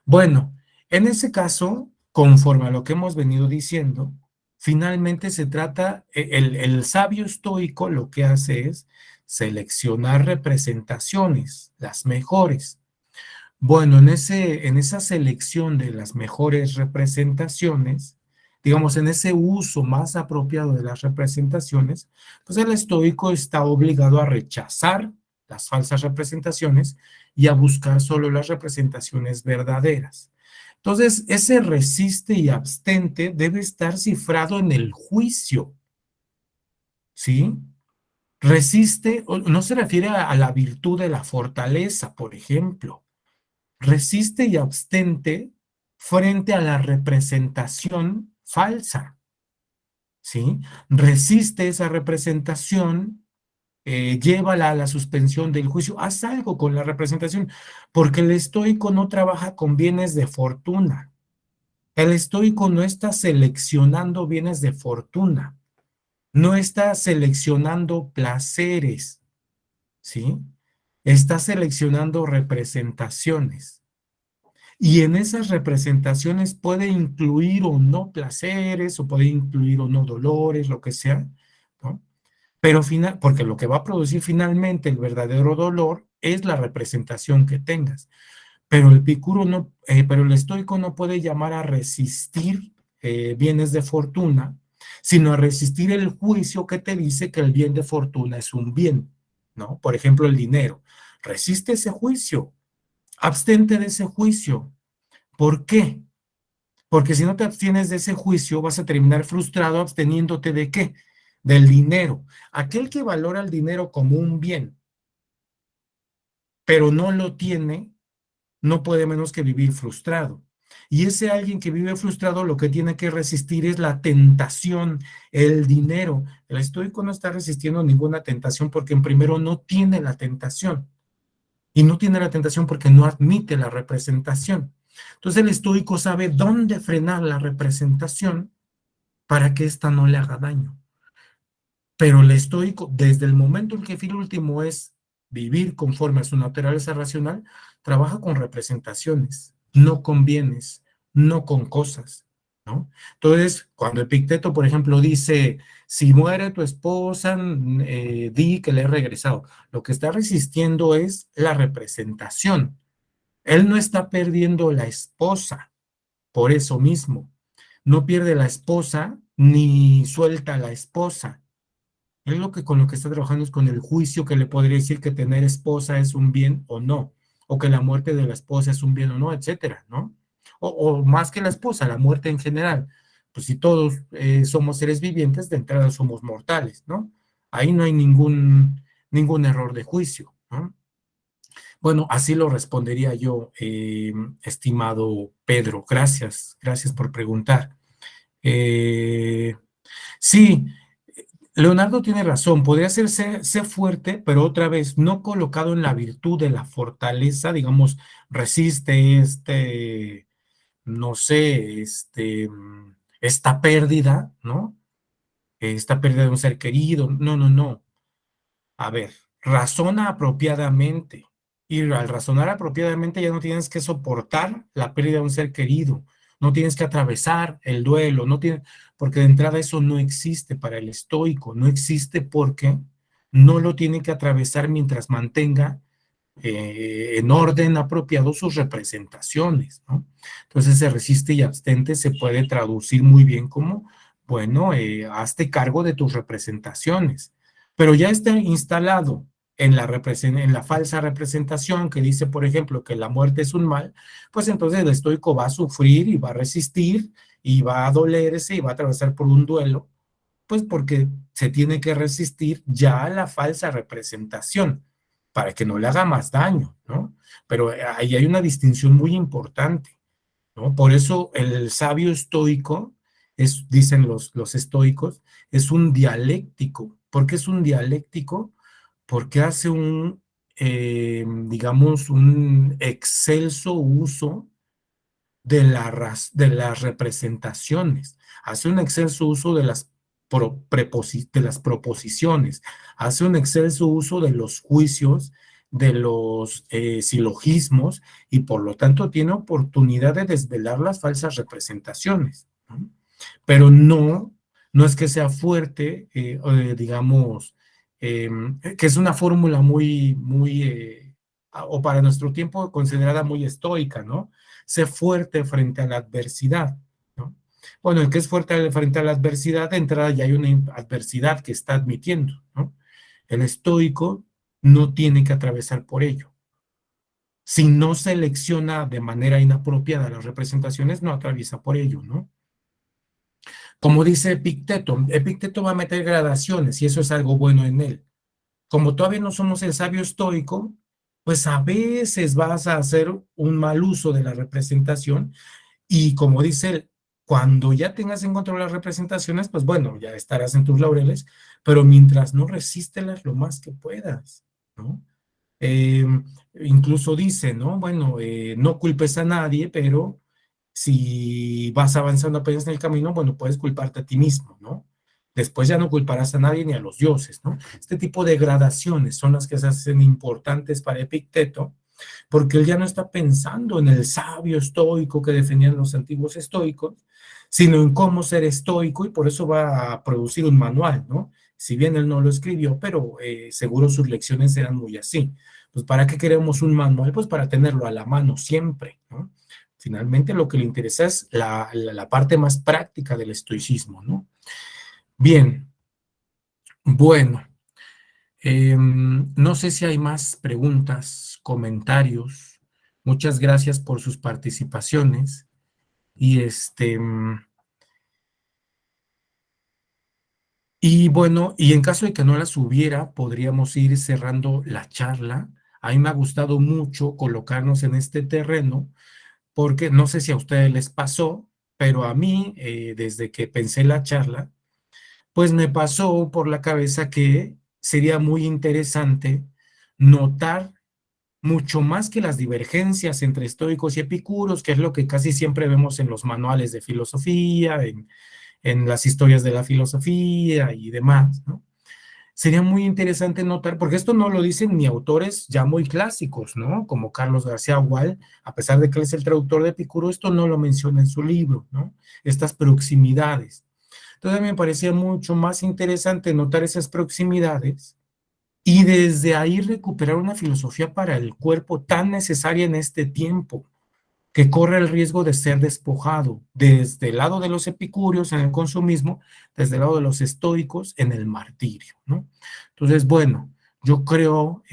Bueno, en ese caso, conforme a lo que hemos venido diciendo, finalmente se trata, el sabio estoico lo que hace es seleccionar representaciones, las mejores. Bueno, en esa selección de las mejores representaciones, digamos, en ese uso más apropiado de las representaciones, pues el estoico está obligado a rechazar las falsas representaciones y a buscar solo las representaciones verdaderas. Entonces, ese resiste y abstente debe estar cifrado en el juicio, ¿sí? Resiste, no se refiere a la virtud de la fortaleza, por ejemplo. Resiste y abstente frente a la representación falsa, ¿sí? Resiste esa representación, llévala a la suspensión del juicio, haz algo con la representación, porque el estoico no trabaja con bienes de fortuna. El estoico no está seleccionando bienes de fortuna, no está seleccionando placeres, ¿sí? Está seleccionando representaciones. Y en esas representaciones puede incluir o no placeres, o puede incluir o no dolores, lo que sea, ¿no? Pero porque lo que va a producir finalmente el verdadero dolor es la representación que tengas. Pero pero el estoico no puede llamar a resistir bienes de fortuna, sino a resistir el juicio que te dice que el bien de fortuna es un bien, ¿no? Por ejemplo, el dinero. Resiste ese juicio, abstente de ese juicio. ¿Por qué? Porque si no te abstienes de ese juicio, vas a terminar frustrado absteniéndote de ¿qué? Del dinero. Aquel que valora el dinero como un bien, pero no lo tiene, no puede menos que vivir frustrado. Y ese alguien que vive frustrado lo que tiene que resistir es la tentación, el dinero. El estoico no está resistiendo ninguna tentación porque en primero no tiene la tentación. Y no tiene la tentación porque no admite la representación. Entonces el estoico sabe dónde frenar la representación para que ésta no le haga daño. Pero el estoico, desde el momento en que el fin último es vivir conforme a su naturaleza racional, trabaja con representaciones, no con bienes, no con cosas, ¿no? Entonces, cuando Epicteto, por ejemplo, dice, si muere tu esposa, di que le he regresado, lo que está resistiendo es la representación. Él no está perdiendo la esposa por eso mismo. No pierde la esposa ni suelta a la esposa. Él con lo que está trabajando es con el juicio que le podría decir que tener esposa es un bien o no, o que la muerte de la esposa es un bien o no, etcétera, ¿no? O más que la esposa, la muerte en general. Pues si todos somos seres vivientes, de entrada somos mortales, ¿no? Ahí no hay ningún error de juicio, ¿no? Bueno, así lo respondería yo, estimado Pedro. Gracias por preguntar. Sí, Leonardo tiene razón, podría ser fuerte, pero otra vez no colocado en la virtud de la fortaleza, digamos, resiste no sé, esta pérdida, ¿no? Esta pérdida de un ser querido. No, no, no. A ver, razona apropiadamente. Y al razonar apropiadamente ya no tienes que soportar la pérdida de un ser querido, no tienes que atravesar el duelo, porque de entrada eso no existe para el estoico, no existe porque no lo tiene que atravesar mientras mantenga en orden apropiado sus representaciones, ¿no? Entonces se resiste y abstente se puede traducir muy bien como, bueno, hazte cargo de tus representaciones, pero ya está instalado en la falsa representación que dice, por ejemplo, que la muerte es un mal, pues entonces el estoico va a sufrir y va a resistir y va a dolerse y va a atravesar por un duelo, pues porque se tiene que resistir ya a la falsa representación para que no le haga más daño, ¿no? Pero ahí hay una distinción muy importante, ¿no? Por eso el sabio estoico, dicen los estoicos, es un dialéctico. ¿Por qué es un dialéctico? Porque hace digamos, un excelso uso de las representaciones, hace un excelso uso de de las proposiciones, hace un excelso uso de los juicios, de los silogismos, y por lo tanto tiene oportunidad de desvelar las falsas representaciones, ¿no? Pero no es que sea fuerte, digamos, que es una fórmula o para nuestro tiempo considerada muy estoica, ¿no? Sé fuerte frente a la adversidad, ¿no? Bueno, el que es fuerte frente a la adversidad, de entrada ya hay una adversidad que está admitiendo, ¿no? El estoico no tiene que atravesar por ello. Si no selecciona de manera inapropiada las representaciones, no atraviesa por ello, ¿no? Como dice Epicteto va a meter gradaciones y eso es algo bueno en él. Como todavía no somos el sabio estoico, pues a veces vas a hacer un mal uso de la representación y como dice él, cuando ya tengas en control las representaciones, pues bueno, ya estarás en tus laureles, pero mientras no resístelas lo más que puedas, ¿no? Eh, Incluso dice, ¿no? Bueno, no culpes a nadie, pero si vas avanzando apenas en el camino, bueno, puedes culparte a ti mismo, ¿no? Después ya no culparás a nadie ni a los dioses, ¿no? Este tipo de gradaciones son las que se hacen importantes para Epicteto, porque él ya no está pensando en el sabio estoico que defendían los antiguos estoicos, sino en cómo ser estoico y por eso va a producir un manual, ¿no? Si bien él no lo escribió, pero seguro sus lecciones eran muy así. Pues ¿para qué queremos un manual? Pues para tenerlo a la mano siempre, ¿no? Finalmente lo que le interesa es la parte más práctica del estoicismo, ¿no? Bien, bueno, no sé si hay más preguntas, comentarios. Muchas gracias por sus participaciones. Y y bueno, y en caso de que no las hubiera, podríamos ir cerrando la charla. A mí me ha gustado mucho colocarnos en este terreno, porque no sé si a ustedes les pasó, pero a mí, desde que pensé la charla, pues me pasó por la cabeza que sería muy interesante notar mucho más que las divergencias entre estoicos y epicúreos, que es lo que casi siempre vemos en los manuales de filosofía, en las historias de la filosofía y demás, ¿no? Sería muy interesante notar, porque esto no lo dicen ni autores ya muy clásicos, ¿no? Como Carlos García Gual, a pesar de que él es el traductor de Epicuro, esto no lo menciona en su libro, ¿no? Estas proximidades. Entonces me parecía mucho más interesante notar esas proximidades y desde ahí recuperar una filosofía para el cuerpo tan necesaria en este tiempo, que corre el riesgo de ser despojado desde el lado de los epicúreos en el consumismo, desde el lado de los estoicos en el martirio, ¿no? Entonces, bueno, yo creo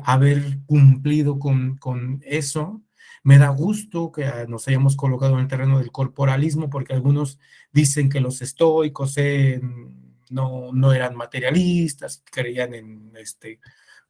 haber cumplido con eso. Me da gusto que nos hayamos colocado en el terreno del corporalismo, porque algunos dicen que los estoicos no eran materialistas, creían en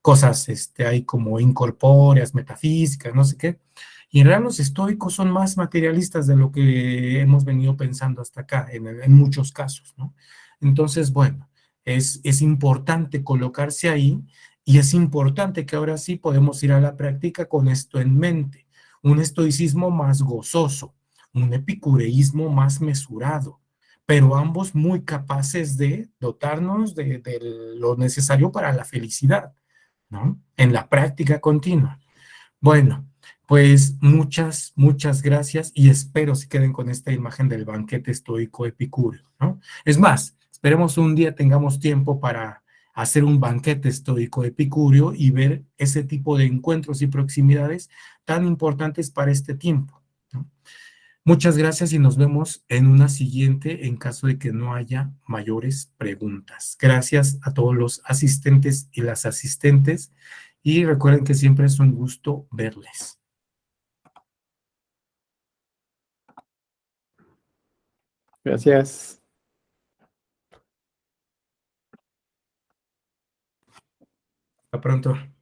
cosas ahí como incorpóreas, metafísicas, no sé qué. Y en realidad los estoicos son más materialistas de lo que hemos venido pensando hasta acá, en muchos casos, ¿no? Entonces, bueno, es importante colocarse ahí y es importante que ahora sí podemos ir a la práctica con esto en mente. Un estoicismo más gozoso, un epicureísmo más mesurado, pero ambos muy capaces de dotarnos de lo necesario para la felicidad, ¿no? En la práctica continua. Bueno, pues muchas gracias y espero se queden con esta imagen del banquete estoico epicúreo, ¿no? Es más, esperemos un día tengamos tiempo para hacer un banquete estoico epicúreo y ver ese tipo de encuentros y proximidades tan importantes para este tiempo, ¿no? Muchas gracias y nos vemos en una siguiente en caso de que no haya mayores preguntas. Gracias a todos los asistentes y las asistentes y recuerden que siempre es un gusto verles. Gracias. Hasta pronto.